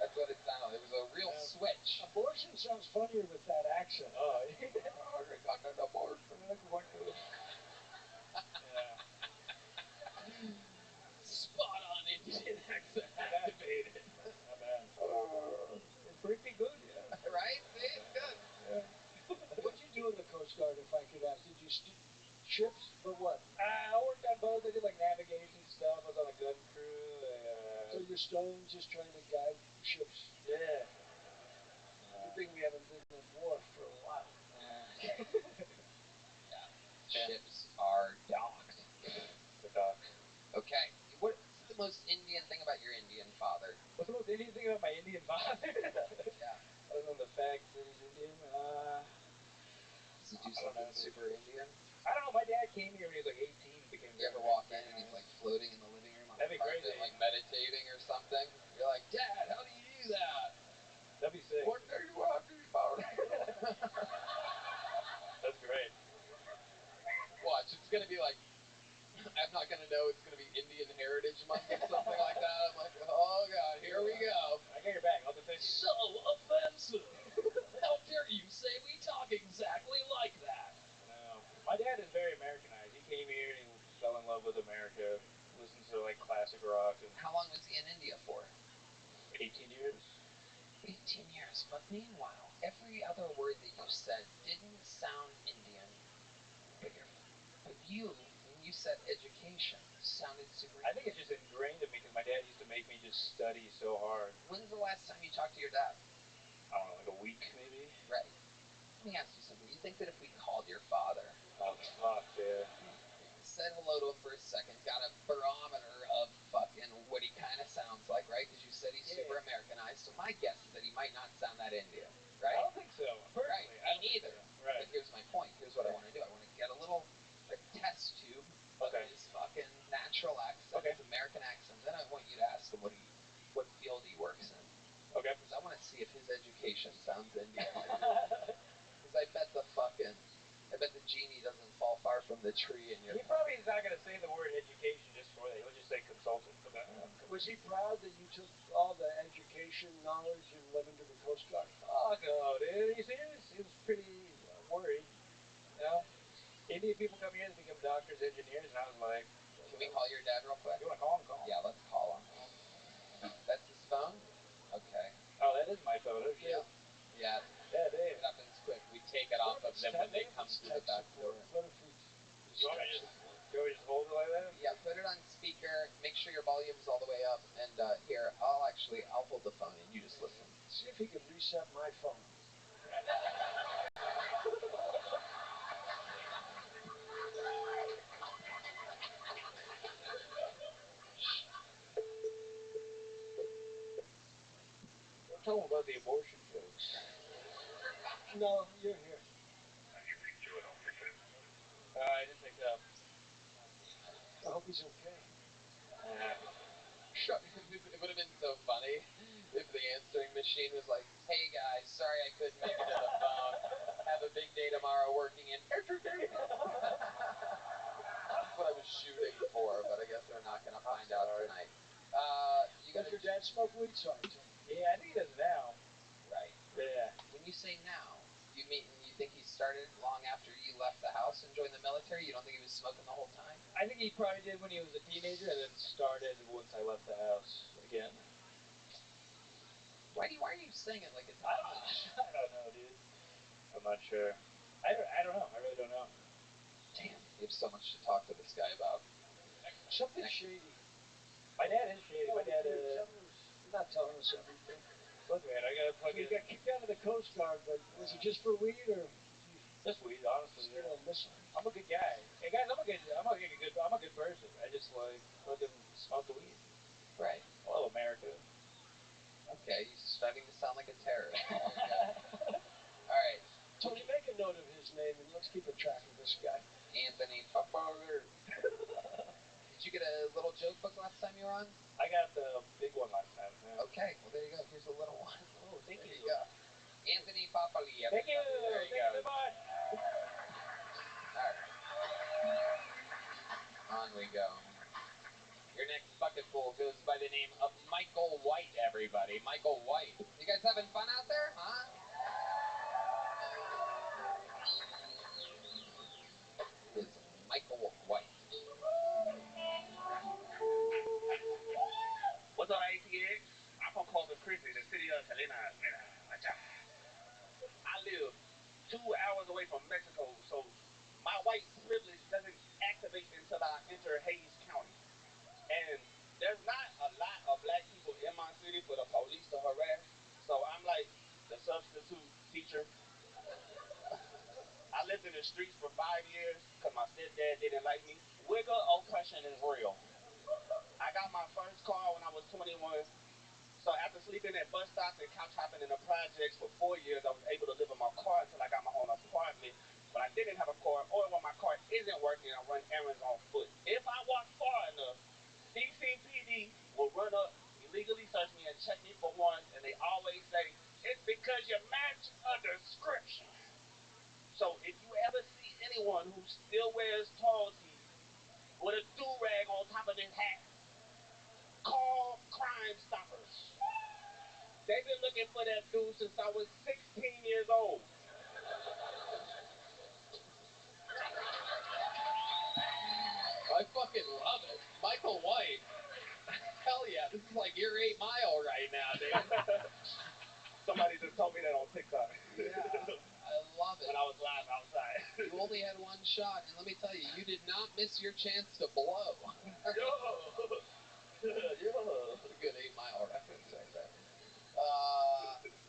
That's what it sounded like. It was a real switch. Abortion sounds funnier with that accent. Oh, I got an abortion. yeah. Spot on Indian accent activated. Not bad. It's pretty good, yeah. Right? See, it's good. Yeah. What'd you do in the Coast Guard, if I could ask? Did you ships, but what? I worked on boats. I did like navigation stuff. I was on a gun crew. So you're stone just trying to guide ships? Yeah. Good thing we haven't been at war for a while. Yeah. Ships are docked. The dock. Okay. What's the most Indian thing about your Indian father? What's the most Indian thing about my Indian father? Yeah. Other than the fact that he's Indian, Does he do something super Indian? I don't know. My dad came here when he was like 18. Became You ever walk in and he's like floating in the living room on That'd the be carpet, crazy. like meditating or something? You're like, Dad, how do you do that? That'd be sick. What do you want to about it? That's great. Watch, it's gonna be like, I'm not gonna know it's gonna be Indian Heritage Month or something like that. I'm like, oh god, here we go. I got your back. I'll defend you. So offensive. How dare you say we talk exactly like that? No. My dad is very Americanized. He came here and he fell in love with America. Listens to like classic rock. And How long was he in India for? 18 years. 18 years. But meanwhile, every other word that you said didn't sound Indian. But you, when you said education, sounded super I think it's just ingrained in me because my dad used to make me just study so hard. When's the last time you talked to your dad? I don't know, like a week maybe? Right. Let me ask you something. You think that if we called your father, Oh, fuck, yeah. said hello to him for a second, got a barometer of fucking what he kind of sounds like, right? Because you said he's super Americanized. So my guess is that he might not sound that Indian, right? I don't think so. Right. Personally, Me neither. Right. But here's my point. Here's what I want to do. I want to get a test tube of his fucking natural accent, his American accent. Then I want you to ask him what field he works in. Okay. Because I want to see if his education sounds Indian. Because I bet the genie doesn't fall far from the tree in your. He probably is not going to say the word education just for that. He'll just say consultant. Was he proud that you took all the education knowledge and went into the Coast Guard? Fuck no, dude. Are you serious? He was pretty worried. You know? Indian people come here to become doctors, engineers, and I was like... Can we call your dad real quick? You want to call him? Call him. Yeah, let's call him. That's his phone? Okay. Oh, that is my phone. Oh, shit. Yeah. Yeah, Dave. It happens quick. We take it off of them when they come through the back door. What if we... You want me to just hold it like that? Yeah, put it on speaker. Make sure your volume's all the way up. And here, I'll hold the phone and you just listen. See if he can reset my phone. Don't tell him about the abortion jokes. No, you're here. I didn't pick up. I hope he's okay. Sure. It would have been so funny if the answering machine was like, hey guys, sorry I couldn't make it to the phone. Have a big day tomorrow working in entertainment. That's what I was shooting for, but I guess we're not going to find out tonight. Does your dad smoke weed? Sorry, Tim. Yeah, I think he does now. Right. Yeah. When you say now, you think he started long after you left the house and joined the military? You don't think he was smoking the whole time? I think he probably did when he was a teenager and then started once I left the house again. Why are you saying it like it's a hunch? I don't know, dude. I'm not sure. I don't know. I really don't know. Damn, you have so much to talk to this guy about. Something shady. My dad is shady. My dad is... You're not telling us everything. Look, man, I gotta plug You in. got kicked out of the Coast Guard, but was it just for weed or... Just weed, honestly. Straight on missile. I'm a good guy. Hey guys, I'm a good person. I just like fucking smoke the weed. Right. I love America. Okay, he's starting to sound like a terrorist. Alright. Tony, make a note of his name and let's keep a track of this guy. Anthony Did you joke book last time you were on? I got the big one last time. Yeah. Okay, well there you go. Here's a little one. Oh, thank There you. you go. Anthony Papali. Thank you. There you Thank go. you, bye. All right. On we go. Your next bucketful goes by the name of Michael White, everybody. Michael White. You guys having fun out there, huh? Is Michael White. What's up, ATX? I'm from Corpus Christi, the city of Salinas. I live 2 hours away from Mexico, so my white privilege doesn't activate until I enter Hayes County. And there's not a lot of black people in my city for the police to harass, so I'm like the substitute teacher. I lived in the streets for 5 years because my stepdad didn't like me. Wigger oppression is real. I got my first car when I was 21. So after sleeping at bus stops and couch hopping in the projects for 4 years, I was able to live in my car until I got my own apartment. When I didn't have a car, or when my car isn't working, I run errands on foot. If I walk far enough, DCPD will run up, illegally search me, and check me for warrants, and they always say, it's because you match a description. So if you ever see anyone who still wears tall tees with a do-rag on top of his hat, call Crime Stoppers. They've been looking for that dude since I was 16 years old. I fucking love it. Michael White. Hell yeah, this is like your 8 Mile right now, dude. Somebody just told me that on TikTok. Yeah, I love it. When I was live outside. You only had one shot, and let me tell you, you did not miss your chance to blow. Yo! That's a good 8 Mile reference right there.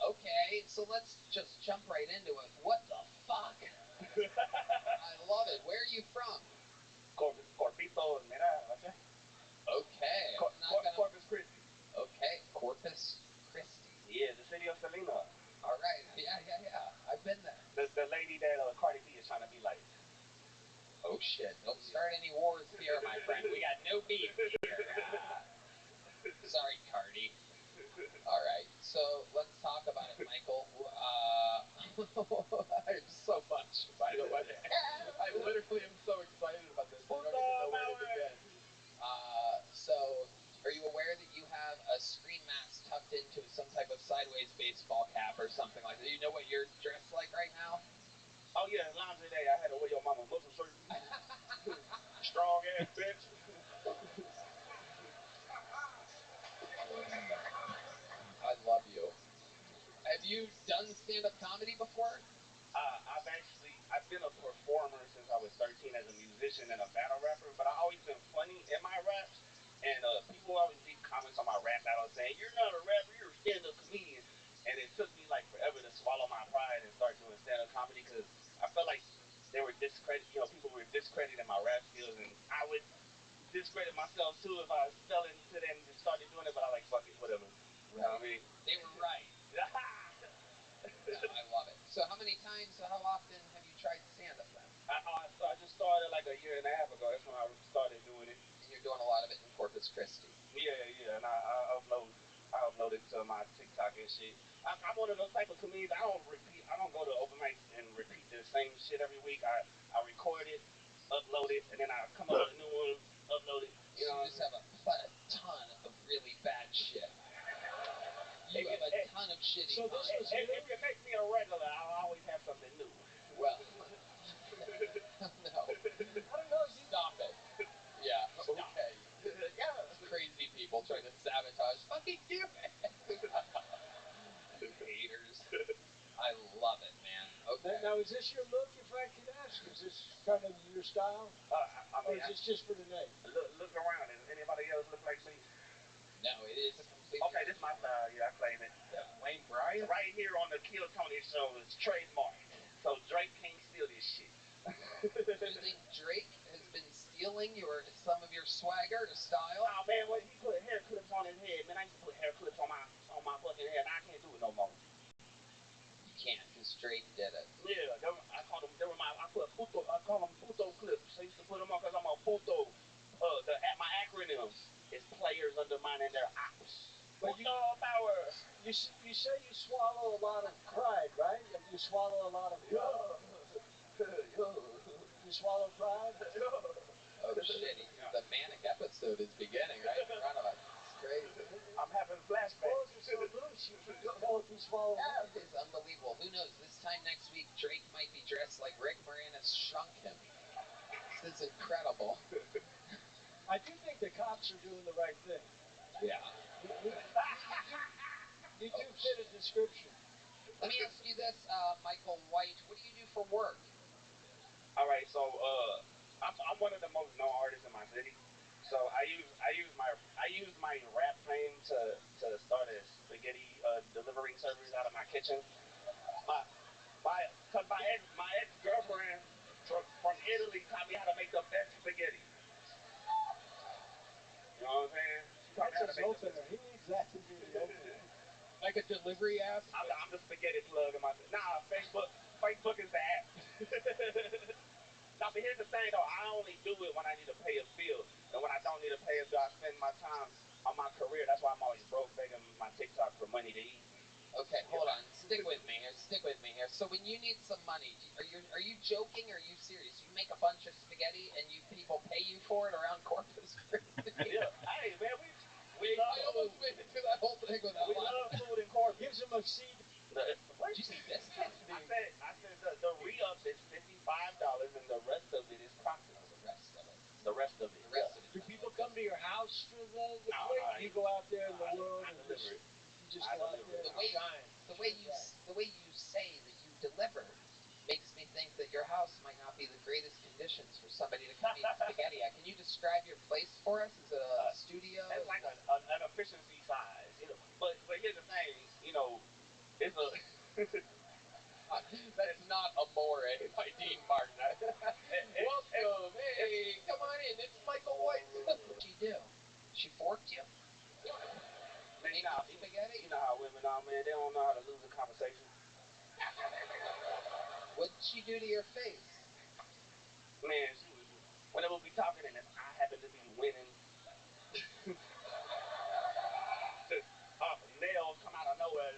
Okay, so let's just jump right into it. What the fuck? I love it. Where are you from? Corpito, mira, Okay. Corpus Christi. Okay, Corpus Christi. Yeah, the city of Salinas. All right. Yeah. I've been there. The lady that Cardi B is trying to be like. Oh shit! Don't start any wars here, my friend. We got no beef here. Sorry, Cardi. All right, so let's talk about it, Michael. I have so much, by the way. I literally am so excited about this. I don't even know where to begin. So, are you aware that you have a screen mask tucked into some type of sideways baseball cap or something like that? Do you know what you're dressed like right now? Oh yeah, laundry day. I had to wear your mama's muscle shirt. Strong ass bitch. I love you. Have you done stand-up comedy before? I've been a performer since I was 13 as a musician and a battle rapper, but I've always been funny in my raps. And people always leave comments on my rap battle saying, you're not a rapper, you're a stand-up comedian. And it took me like forever to swallow my pride and start doing stand-up comedy because I felt like they were people were discrediting my rap skills, and I would discredit myself too if I fell into that and just started doing it, but I like, fuck it, whatever. You know what I mean? They were right. No, I love it. So how often have you tried stand-up then? I just started like a year and a half ago. That's when I started doing it. And you're doing a lot of it in Corpus Christi. Yeah, and I upload it to my TikTok and shit. I'm one of those type of comedians. I don't go to open mics and repeat the same shit every week. I record it, upload it, and then I come up with a new one, upload it. You know, you just have a ton of really bad shit. You have a ton of shitty content. If you make me a regular, I'll always have something new. Well, no. I don't know. Stop it. Yeah, okay. Yeah. Crazy people trying to sabotage. Fucking do it. Haters. I love it, man. Okay. Now, is this your look, if I could ask? Is this kind of your style? Or is this just for tonight? Look around. Does anybody else look like me? No, it is a completely... Okay, this is my style. Yeah, I claim it. Yeah, Wayne Bryant? Right here on the Kill Tony show is trademark. So Drake can't steal this shit. You think Drake has been stealing some of your swagger or style? Oh man, well, he put hair clips on his head. Man, I used to put hair clips on my fucking head. Now I can't do it no more. You can't, because Drake did it. Yeah, I call them puto clips. I used to put them on because I'm a puto. My acronyms is players undermining their ops. But you, power. you say you swallow a lot of pride, right? You swallow a lot of pride. You swallow pride? Oh shit! The manic episode is beginning right in front of us. It's crazy. I'm having flashbacks. Clothes are so loose, you can't tell if you swallow. Yeah, it's unbelievable. Who knows? This time next week, Drake might be dressed like Rick Moranis shrunk him. This is incredible. I do think the cops are doing the right thing. Yeah. You do fit a description. Let me ask you this, Michael White. What do you do for work? All right, so I'm one of the most known artists in my city. So I use my rap fame to start a spaghetti delivering service out of my kitchen. Cause my ex girlfriend from Italy taught me how to make the best spaghetti. You know what I'm saying? She taught me how to make the best. He needs that to be the opener. Like a delivery app? I'm the spaghetti plug in my. Nah, Facebook is the app. Now, but here's the thing though. I only do it when I need to pay a bill, and when I don't need to pay a bill, I spend my time on my career. That's why I'm always broke, begging my TikTok for money to eat. Okay, hold on. Stick with me here. So when you need some money, are you joking or are you serious? You make a bunch of spaghetti and people pay you for it around Corpus Christi? Yeah. Hey man, I almost made it through that whole thing without we love food in Corpus. Gives him a seed. Did you say biscuit? I said the re-up is $55 and the rest of it is profit. Oh, the rest of it. The rest of it. Do people come to your house for the No, plate? You go out there in the world I and deliver it. you just go out there and shine. The way you say that you deliver makes me think that your house might not be the greatest conditions for somebody to come eat spaghetti at. Can you describe your place for us? Is it a studio? It's like an efficiency size, you know. But here's the thing, you know, it's a. That's not Amore by Dean Martin. Welcome, hey, come on in. It's Michael White. What'd she do? She forked you? Man, spaghetti? you know how women are, man. They don't know how to lose a conversation. What did she do to your face? Man, she was. Whenever we talking and if I happen to be winning, nails come out of nowhere.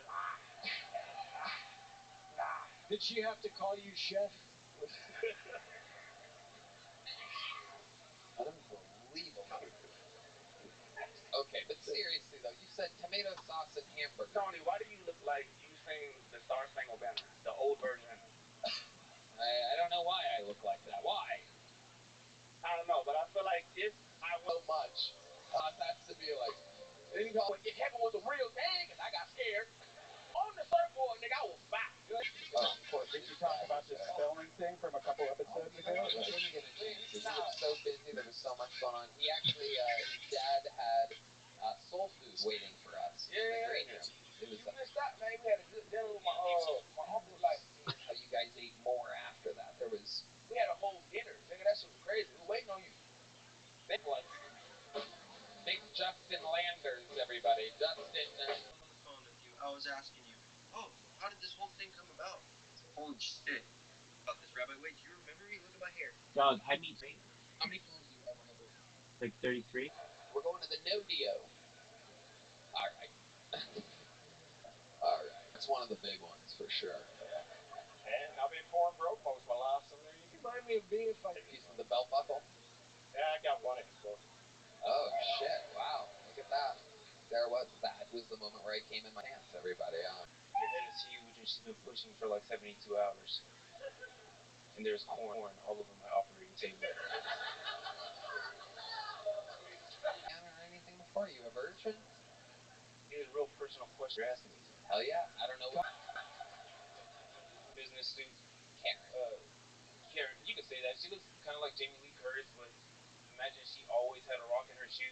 Did she have to call you chef? Unbelievable. Okay, but seriously though, you said tomato sauce and hamburger. Tony, why do you look like you sing the Star Spangled Banner, the old version? I don't know why I look like that. Why? I don't know, but I feel like if I so much, has to be like, if heaven was a real thing and I got scared, on the surfboard, nigga, I was fine. of course. Did you talk about this filming thing from a couple episodes ago? I didn't get a chance. We were so busy. There was so much going on. He actually, his dad had soul food waiting for us in the green room. It was you missed out, man. We had a good dinner with my uncle. Like, how you guys ate more after that. We had a whole dinner, nigga. That shit was crazy. We were waiting on you. Big one. Big Justin Landers, everybody. Justin. On the phone with you, I was asking you, oh, how did this whole thing come about? Holy shit. About this, Rabbi. Wait, do you remember me? Look at my hair. Dog, I meet How many phones do you ever have open? like 33. We're going to the no-dio. All right. All right. It's one of the big ones for sure. And I've been pouring broke most of my life, so there you go. Remind me of me if I. Piece of the belt buckle. Yeah, I got one extra. Oh shit! Wow, look at that. That was the moment where I came in my pants, everybody. Your head is huge, and she's been pushing for like 72 hours. And there's corn all over my operating table. Or anything before? You a virgin? These are real personal questions you're asking me. Hell yeah! I don't know. Business suit. Karen. Karen, you can say that. She looks kind of like Jamie Lee Curtis, but imagine she always had a rock in her shoe.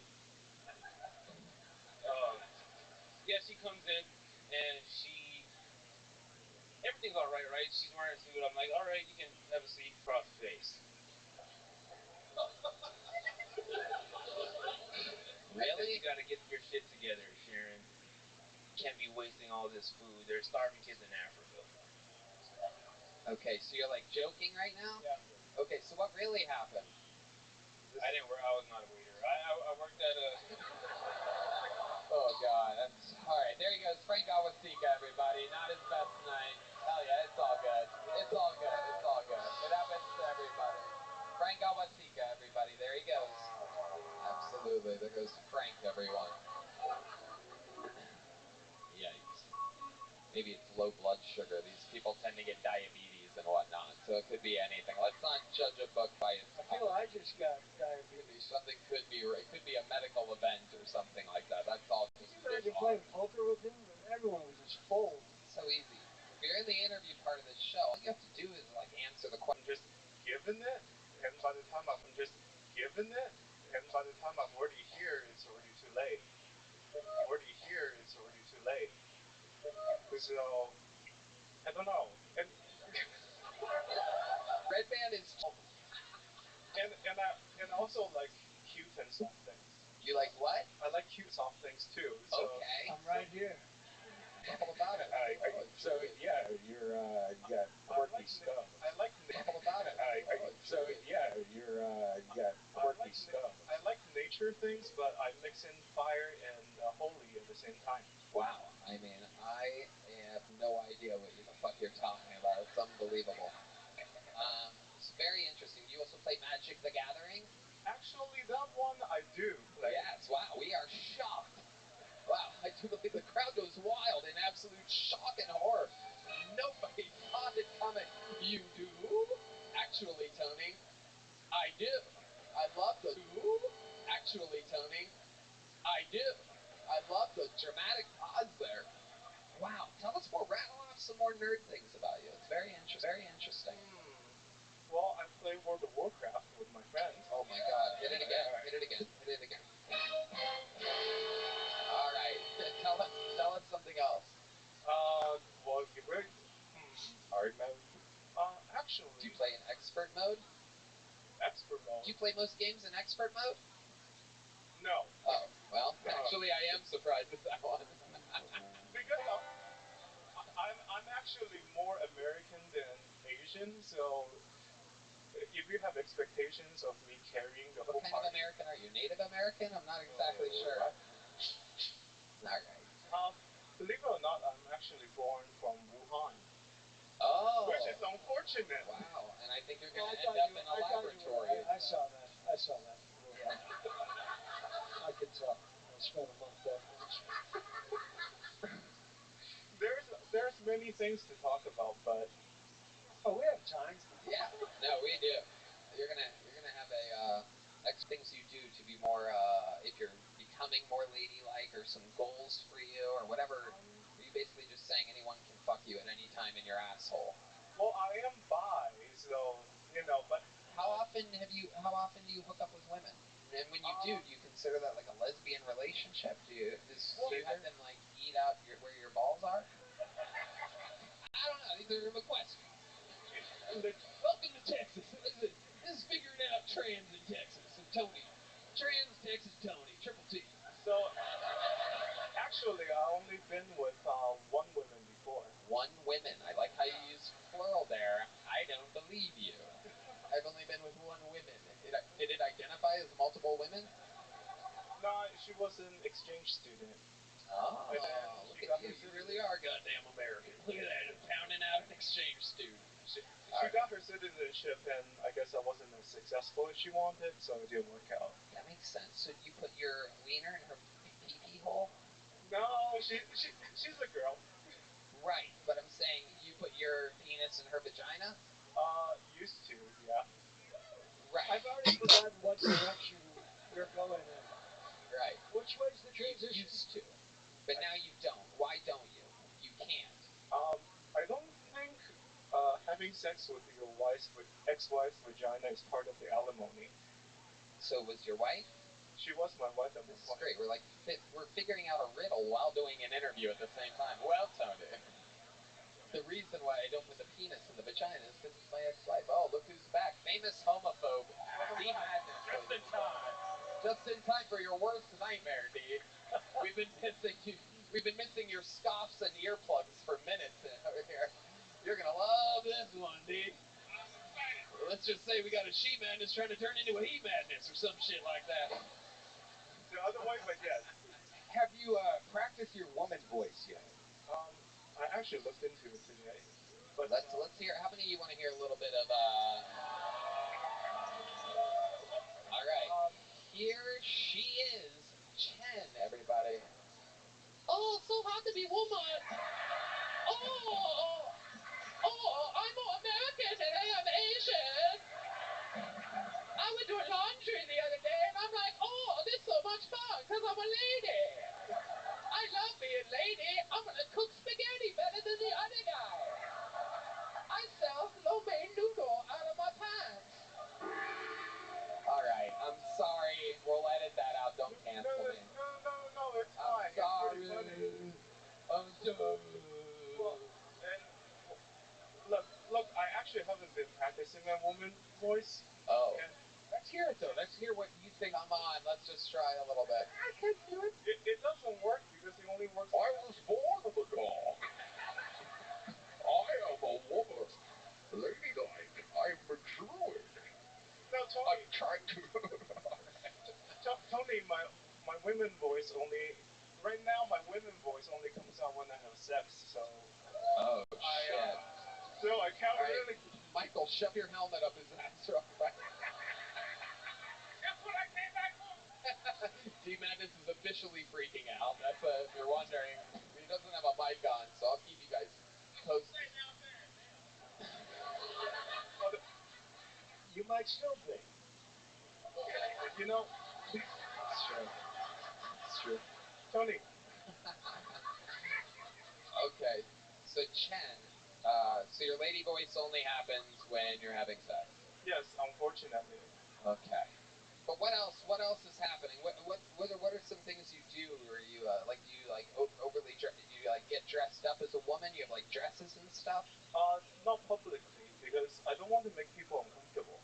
Yeah, she comes in and everything's all right, right? She's wearing a suit. I'm like, all right, you can have a seat. Cross face. Really? You got to get your shit together, Sharon. You can't be wasting all this food. There's starving kids in Africa. Okay, so you're like joking right now? Yeah, I'm joking. Okay, so what really happened? I was not a waiter. I worked at a... Oh, God. That's... All right, there he goes. Frank Awasika, everybody. Not his best night. Hell yeah, it's all good. It's all good. It's all good. It happens to everybody. Frank Awasika, everybody. There he goes. Absolutely. There goes Frank, everyone. Yikes. Maybe it's low blood sugar. These people tend to get diabetes and whatnot, so it could be anything. Let's not judge a book by its I feel I just got diabetes. Something could be right. It could be a medical event or something like that. That's all. Can you imagine playing poker with him? Everyone was just full. So easy. If you're in the interview part of the show, all you have to do is like answer the question. I'm just given it, and by the time I'm just given it, and by the time I'm already here, it's already too late. Already here, it's already too late. So I don't know. And Red Band is. and also like cute and soft things. You like what? I like cute soft things too. So Okay. I'm right here. All about it. So yeah, you're got quirky stuff. I like All about it. So yeah, you're got quirky stuff. I like nature things, but I mix in fire and holy at the same time. Wow. I mean, I have no idea what the fuck you're talking about. It's unbelievable. It's very interesting. You also play Magic the Gathering? Actually, that one I do play. Yes. Wow. We are shocked. Wow. I do believe the crowd goes wild in absolute shock and horror. Nobody saw it coming. You do? Actually, Tony, I do. I love the Actually, Tony, I do. I love the dramatic pause there. Wow. Tell us more. Rattle off some more nerd things about you. It's very interesting. Very interesting. Well, I play World of Warcraft with my friends. Oh my God! Hit it again! Hit it again! Hit it again! All right. Tell us something else. Well, you're very Hard mode. Actually. Do you play in expert mode? Expert mode. Do you play most games in expert mode? No. Oh, well, actually, I am surprised at that one. Because I'm actually more American than Asian, so if you have expectations of me carrying the whole What kind of American are you? Native American? I'm not exactly sure. All right. Believe it or not, I'm actually born from Wuhan. Oh. Which is unfortunate. Wow. And I think you're going to end up in a laboratory. I saw that. I saw that. Yeah. I could tell. I spent a month there once. There's many things to talk about, but we have time. Yeah. No, we do. You're gonna have a things you do to be more if you're becoming more ladylike or some goals for you or whatever. Are you basically just saying anyone can fuck you at any time in your asshole? Well, I am bi, so but how often do you hook up with women? And when you do you consider that like a lesbian relationship? Do you have them like eat out where your balls are? I don't know. These are my questions. Welcome to Texas. This is figuring out trans in Texas. And Tony. Trans Texas Tony. Triple T. So, actually, I only been with one woman before. One woman. I like how you use plural there. I don't believe you. I've only been with one woman. Did it identify as multiple women? No, she was an exchange student. Oh, look at you. You really are goddamn American. Look at that. Pounding out an exchange student. She got her citizenship, and I guess I wasn't as successful as she wanted, so it didn't work out. That makes sense. So you put your wiener in her pee-pee hole? No, she's a girl. Right, but I'm saying you put your penis in her vagina? Used to, yeah. Right. I've already forgotten what direction you're going in. Right. Which way's the transition? You used to, but now you don't. Why don't you? You can't. I don't think having sex with your ex-wife's vagina is part of the alimony. So was your wife? She was my wife at one This is point. great. We're figuring out a riddle while doing an interview at the same time. Well, Tony, the reason why I don't put the penis in the vagina is because it's my ex-wife. Oh, look who's back. Famous homophobe. D. Madness. Just in time. Just in time for your worst nightmare, D. We've been missing your scoffs and earplugs for minutes over here. You're gonna love this one, D. Let's just say we got a she madness trying to turn into a he madness or some shit like that. the other way, but yes. Have you practiced your woman voice yet? I actually looked into it today. But let's hear. How many of you want to hear a little bit of? All right, here she is, Chen. Everybody. Oh, so hard to be woman. Oh, I'm American and I am Asian. I went to laundry the other day and I'm like, oh, this is so much fun because I'm a lady. I love being lady. I'm gonna cook spaghetti better than the other guy. I sell lo mein noodle out of my pants. All right, I'm sorry. We'll edit that out. Don't cancel me. No, it's I'm fine. sorry. It's pretty funny. I'm sorry. Well, and look, I actually haven't been practicing my woman voice. Oh. And Let's hear it though. Let's hear what you think. Come on, let's just try a little bit. I can do it. It doesn't work because it only works. I was born of a dog. I am a woman. Ladylike. I'm a druid. No, Tony. I'm trying to. Tony, my women voice only. Right now, my women voice only comes out when I have sex. So. Oh shit. So I can't really. Michael, shove your helmet up his ass real quick. That's what I came back for. D-Madness is officially freaking out. That's if you're wondering. He doesn't have a mic on, so I'll keep you guys posted. You might still be. You know. It's true. It's true. Tony. Okay, so Chen, so your lady voice only happens when you're having sex. Yes, unfortunately. Okay. But what else? What else is happening? What are some things you do? Or you do you overly do you get dressed up as a woman? You have like dresses and stuff. Not publicly because I don't want to make people uncomfortable.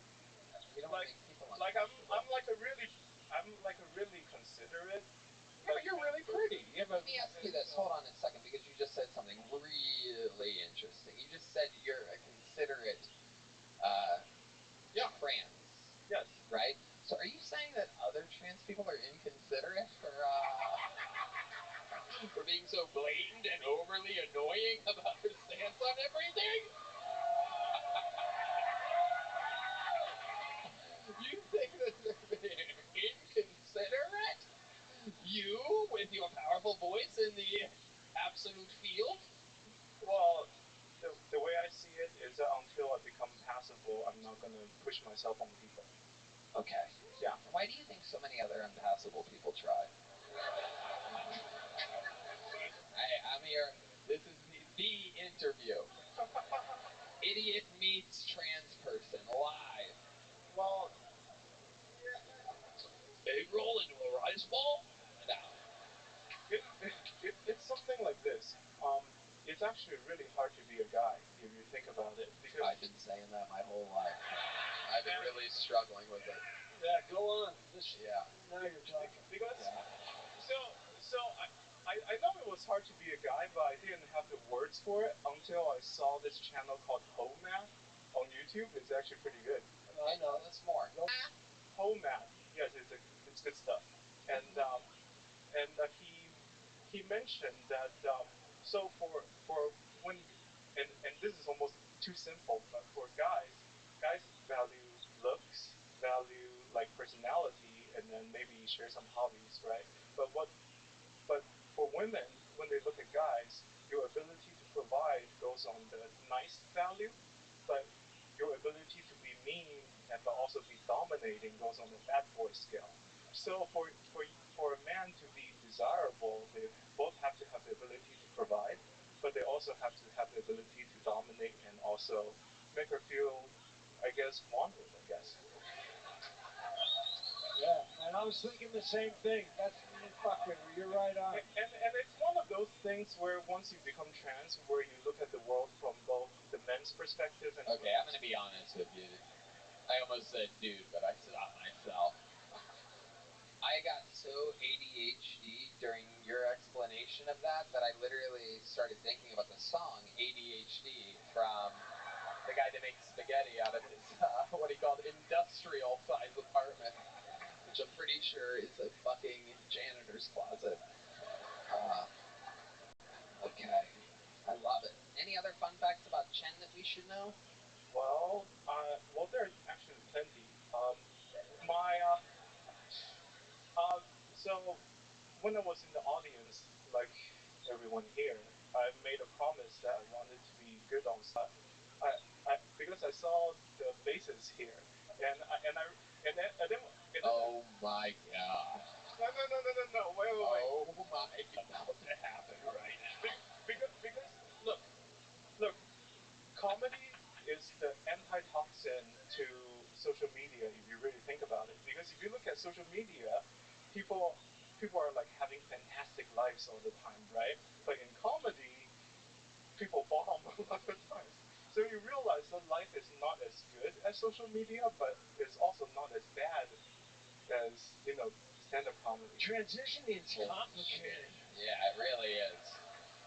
You don't want to make people uncomfortable. I'm like a really considerate. Yeah, but you're really pretty. Let me ask you this. Hold on a second, because you just said something really interesting. You just said you're a considerate trans. Yes. Right? So are you saying that other trans people are inconsiderate for being so blatant and overly annoying about their stance on everything? You think that they're being inconsiderate? You, with your powerful voice in the absolute field? Well, the way I see it is that until I become passable, I'm not going to push myself on people. Okay. Yeah. Why do you think so many other unpassable people try? I'm here. This is the interview. Idiot meets trans person live. Well, egg roll into a rice ball? No. it's something like this. It's actually really hard to be a guy if you think about it. Because I've been saying that my whole life. I've been really struggling with it. Yeah, go on. Now you're talking. Because so I know it was hard to be a guy, but I didn't have the words for it until I saw this channel called Math on YouTube. It's actually pretty good. I know. That's more. Math. Yes, it's good stuff. And he mentioned that so for when and this is almost too simple, but for guys value looks, value like personality, and then maybe share some hobbies, right? But for women, when they look at guys, your ability to provide goes on the nice value, but your ability to be mean and but also be dominating goes on the bad boy scale. So for a man to be desirable, they both have to have the ability to provide, but they also have to have the ability to dominate and also make her feel, I guess, wanted. I guess. Yeah, and I was thinking the same thing. You're right on. And it's one of those things where once you become trans, where you look at the world from both the men's perspective and okay, I'm gonna be honest with you. I almost said dude, but I stopped myself. I got so ADHD during your explanation of that I literally started thinking about the song ADHD from the guy that makes spaghetti out of his, what he called industrial size apartment, which I'm pretty pretty sure is a fucking janitor's closet. Okay. I love it. Any other fun facts about Chen that we should know? Well, there's actually plenty. So when I was in the audience, like everyone here, I made a promise that I wanted to be good on stage. Because I saw the faces here, and then. Oh my god. No, wait. Oh my god. About to happen right now. Because look, comedy is the antitoxin to social media if you really think about it. Because if you look at social media, people are like having fantastic lives all the time, right? But in comedy, people bomb a lot of times. So you realize that life is not as good as social media, but it's also not as bad as, stand-up comedy. Transitioning's complicated. Yeah, it really is.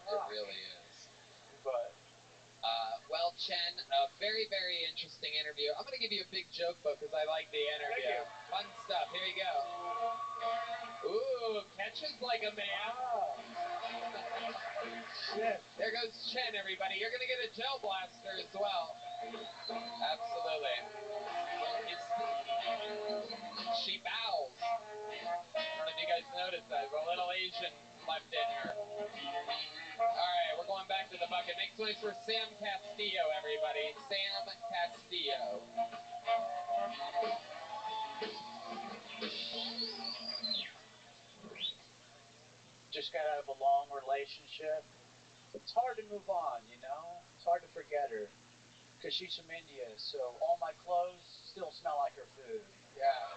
It really is. But well, Chen, a very, very interesting interview. I'm going to give you a big joke book because I like the interview. Thank you. Fun stuff. Here you go. Ooh, catches like a man. Shit. There goes Chen, everybody. You're going to get a gel blaster as well. Absolutely. She bows. I don't know if you guys noticed that. There's a little Asian left in her. All right, we're going back to the bucket. Make noise for Sam Castillo, everybody. Sam Castillo. Just got out of a long relationship. It's hard to move on, It's hard to forget her. Because she's from India, so all my clothes still smell like her food. Yeah.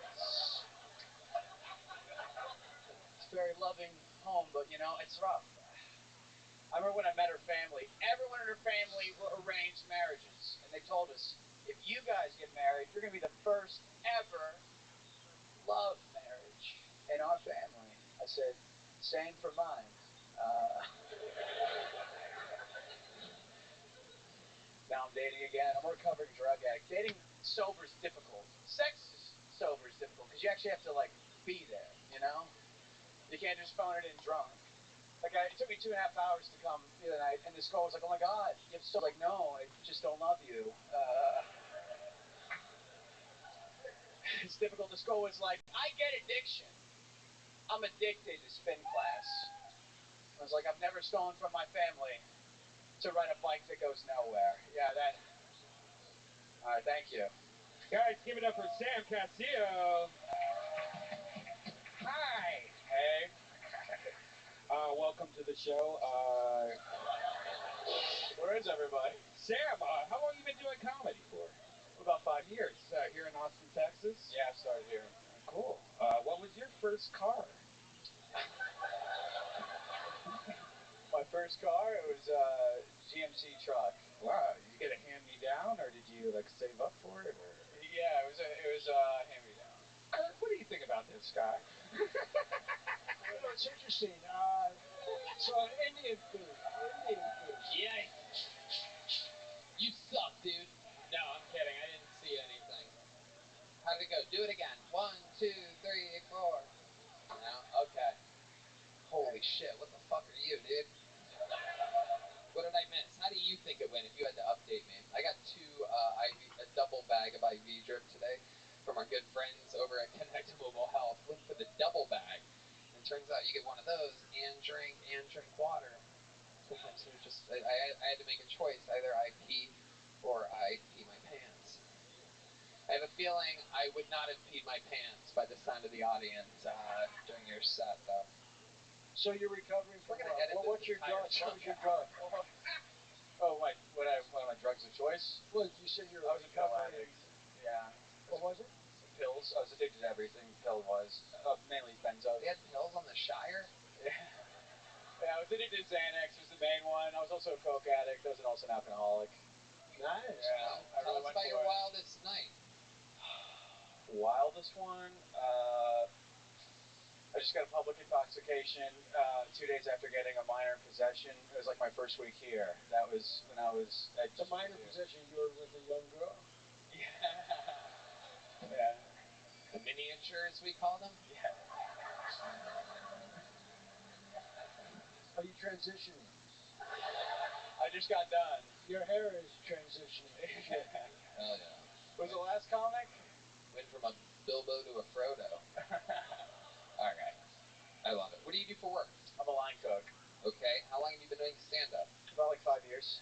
It's a very loving home, but, it's rough. I remember when I met her family, everyone in her family were arranged marriages. And they told us, if you guys get married, you're going to be the first ever love marriage in our family. I said, same for mine. Now I'm dating again. I'm a recovering drug addict. Dating sober is difficult. Sex sober is difficult because you actually have to, be there, You can't just phone it in drunk. It took me 2.5 hours to come the other night, and this girl was like, oh my God, you have so, no, I just don't love you. It's difficult. This girl was like, I get addiction. I'm addicted to spin class. I was like, I've never stolen from my family to ride a bike that goes nowhere. Yeah, that. All right, thank you. guys, give it up for Sam Castillo. Hi. Hey. Welcome to the show. Where is everybody? Sam, how long have you been doing comedy for? About 5 years. Here in Austin, Texas? Yeah, I started here. Cool. What was your first car? My first car, it was a GMC truck. Wow, did you get a hand-me-down, or did you, save up for it, or? Yeah, it was a hand-me-down. What do you think about this guy? It's interesting. So Indian food. Yeah. You suck, dude. No, I'm kidding. I didn't see anything. How did it go? Do it again. 1, 2, 3, 4. No? Okay. Holy shit, what the fuck are you, dude? What did I miss? How do you think it went if you had to update me? I got a double bag of IV drip today from our good friends over at Connect Mobile Health. Went for the double bag. And it turns out you get one of those and drink water. Sometimes you're just, I had to make a choice. Either I pee or I pee my pants. I have a feeling I would not have peed my pants by the sound of the audience during your set, though. So you're recovering from We're gonna edit this what's your drug? What was your drug? Oh, one of my drugs of choice? Well, you said you're I was a pill recovering. addict. Yeah. What was it? Pills. I was addicted to everything. Pill was. Mainly benzos. They had pills on the Shire? Yeah, I was addicted to Xanax was the main one. I was also a coke addict. I was also an alcoholic. Nice. Yeah. Tell us about your wildest night. Wildest one? I just got a public intoxication 2 days after getting a minor in possession. It was like my first week here. That was when I was at The minor possession, you were with a young girl? Yeah. A miniatures, we call them. Yeah. Are you transitioning? I just got done. Your hair is transitioning. Oh yeah. Was the last comic? Went from a Bilbo to a Frodo. All right. I love it. What do you do for work? I'm a line cook. Okay. How long have you been doing stand-up? About like 5 years.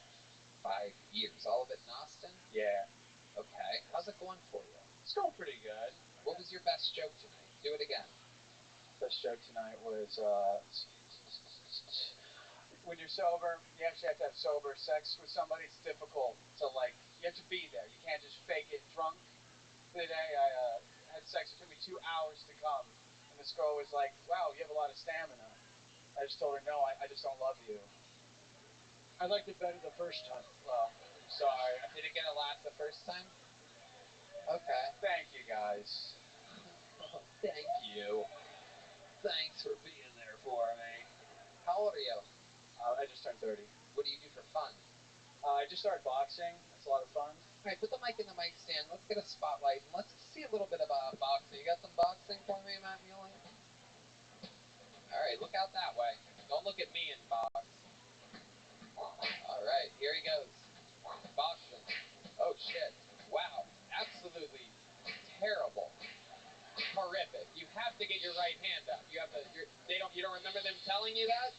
5 years. All of it in Austin? Yeah. Okay. How's it going for you? It's going pretty good. What was your best joke tonight? Do it again. Best joke tonight was, when you're sober, you actually have to have sober sex with somebody. It's difficult to, like, you have to be there. You can't just fake it drunk. The day I had sex, it took me 2 hours to come. And this girl was like, wow, you have a lot of stamina. I just told her, no, I just don't love you. I liked it better the first time. Well, I'm sorry. Did it get a laugh the first time? Okay. Thank you, guys. Thank you. Thanks for being there for me. How old are you? I just turned 30. What do you do for fun? I just started boxing. It's a lot of fun. All right, put the mic in the mic stand. Let's get a spotlight and let's see a little bit about boxing. You got some boxing for me, Matt Mullen? All right, look out that way. Don't look at me and box. All right, here he goes. Boxing. Oh shit! Wow, absolutely terrible, horrific. You have to get your right hand up. You have to. You don't remember them telling you that?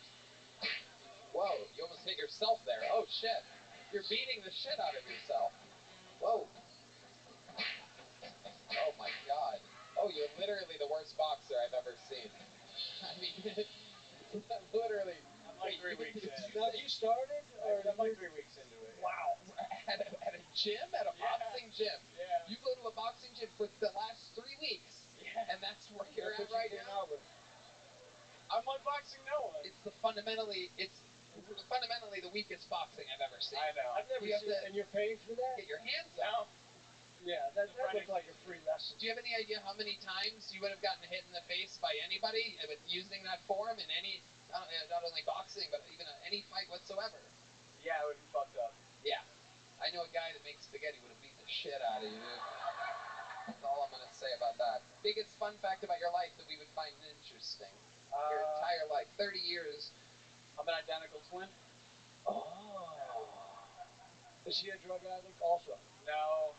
Whoa! You almost hit yourself there. Oh shit! You're beating the shit out of yourself. Whoa! Oh my god! Oh, you're literally the worst boxer I've ever seen. I mean, literally. I'm like 3 weeks in. Now, you started? Or I'm like 3 weeks into it. Wow. At a gym? At a boxing gym? Yeah. You go to a boxing gym for the last 3 weeks. Yeah. And that's where you're at right now? I'm like boxing no one. It's fundamentally the weakest boxing I've ever seen. I know. I've never seen it. And you're paying for that? Get your hands No. up. Yeah, that looked like a free lesson. Do you have any idea how many times you would have gotten hit in the face by anybody with using that form in any, not only boxing, but even any fight whatsoever? Yeah, I would be fucked up. Yeah. I know a guy that makes spaghetti would have beat the shit out of you. That's all I'm going to say about that. Biggest fun fact about your life that we would find interesting. Your entire life. 30 years. I'm an identical twin. Oh. Is he a drug addict also? No,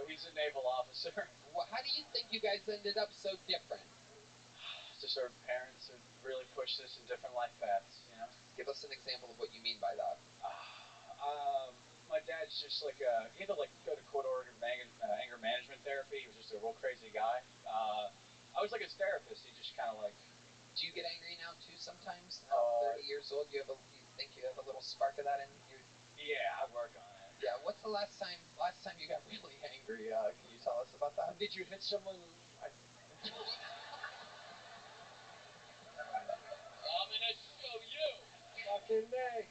he's a naval officer. Well, how do you think you guys ended up so different? Just our parents have really pushed us in different life paths, you know? Give us an example of what you mean by that. My dad's just like, he had to like go to court-ordered anger management therapy. He was just a real crazy guy. I was like his therapist. He just kind of like... Do you get angry now too sometimes? 30 Uh, years old, you think you have a little spark of that in you? Yeah, I work on it. Yeah, what's the last time you got really angry? Can you tell us about that? Did you hit someone? I'm gonna show you. Fucking nay.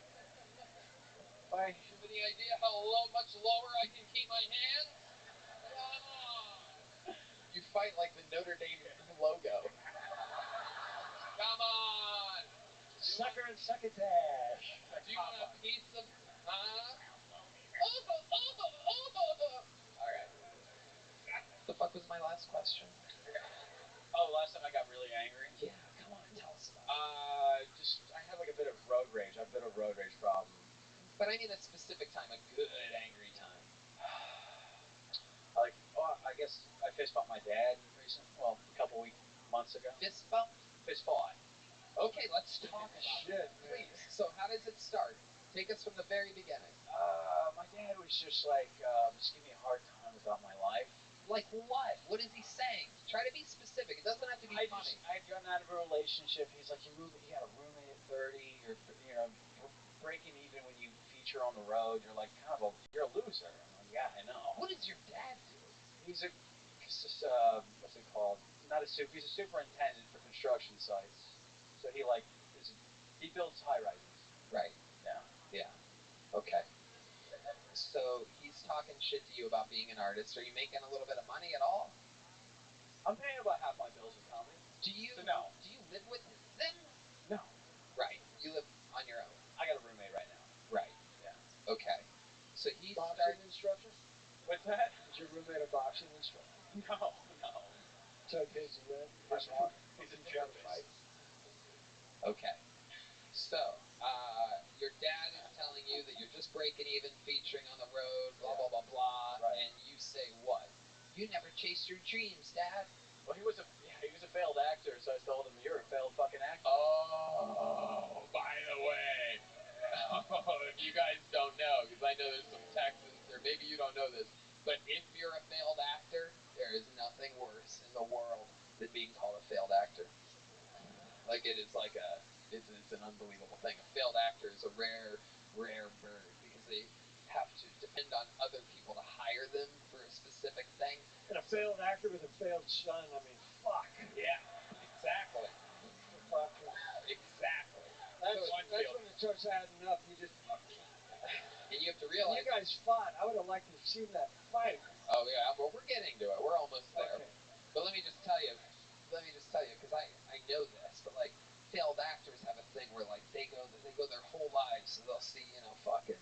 You have any idea how much lower I can keep my hands? Come on. You fight like the Notre Dame logo. Come on. Sucker and succotash. Do you want a piece of... Huh? All right. The fuck was my last question? Oh, last time I got really angry? Yeah, come on, tell us about it. I have like a bit of road rage. I have a bit of road rage problem. But I mean a specific time, a good angry time. I guess I fist bumped my dad recently. Well, a couple months ago. Fist bump? Fist fought. Okay, let's talk about Shit, it. Please. So how does it start? Take us from the very beginning. My dad was just like, just giving me a hard time about my life. Like what? What is he saying? Try to be specific. It doesn't have to be funny. I'd gotten out of a relationship. He's like, you got a roommate at 30. You're breaking even when you feature on the road. You're like you're a loser. I'm like, yeah, I know. What does your dad do? He's what's it called? He's a superintendent for construction sites. So he builds high rises. Right. Yeah. Yeah. Okay. So he's talking shit to you about being an artist. Are you making a little bit of money at all? I'm paying about half my bills in comedy. Do you live with them? No. Right. You live on your own. I got a roommate right now. Right. Yeah. Okay. So he boxing instructor? What's that? Is your roommate a boxing instructor? No. Tell kids he went. He's in jail. Okay. So, your dad is telling you that you're just breaking even, featuring on the road, blah, blah, blah, blah, Right. and you say what? You never chased your dreams, Dad. Well, he was a failed actor, so I told him, you're a failed fucking actor. Oh, by the way, if you guys don't know, because I know there's some Texans, or maybe you don't know this, but if you're a failed actor, there is nothing worse in the world than being called a failed actor. Like, it is like it's an unbelievable thing. A failed actor is a rare bird, because they have to depend on other people to hire them for a specific thing. And a failed actor with a failed son, I mean, fuck. Yeah, exactly. Exactly. That's So when it starts adding up. You just... And you have to realize... You guys fought. I would have liked to have seen that fight. Oh, yeah, well, we're getting to it. We're almost there. Okay. But let me just tell you, because I know this, but, like, failed actors have a thing where, like, they go their whole lives, so they'll see, fucking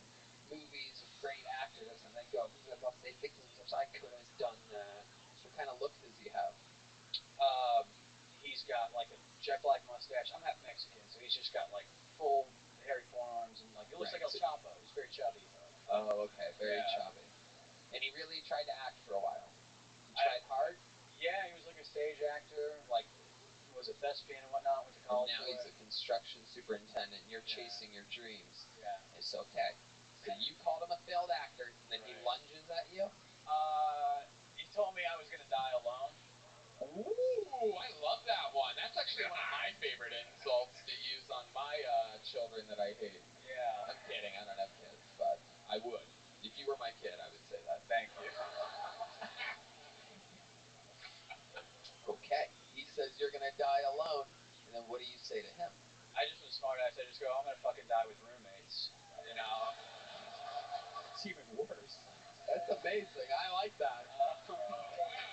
movies with great actors, and they go, they think to themselves, I could have done that. What kind of look does he have? He's got like a jet black mustache. I'm half Mexican, so he's just got like full hairy forearms and like it looks like El Chapo. He's very chubby. Oh, okay, very chubby. And he really tried to act for a while. He tried hard. Yeah, he was like a stage actor, like was a thespian and whatnot. Went to college. And now he's a construction superintendent, and you're chasing your dreams. Yeah. It's okay. So you called him a failed actor, and then he lunges at you? He told me I was gonna die alone. Ooh, I love that one. That's actually one of my favorite insults to use on my children that I hate. Yeah. I'm kidding, I don't have kids, but I would. If you were my kid, I would say that. Thank you. Okay. He says you're gonna die alone, and then what do you say to him? I just was smart ass. I just go, I'm gonna fucking die with roommates. It's even worse. That's amazing. I like that.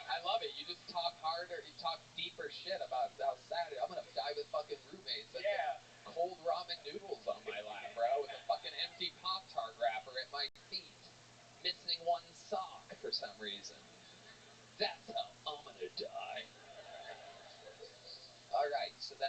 I love it. You just talk harder, you talk deeper shit about how sad it is. I'm gonna die with fucking roommates. That's cold ramen noodles on my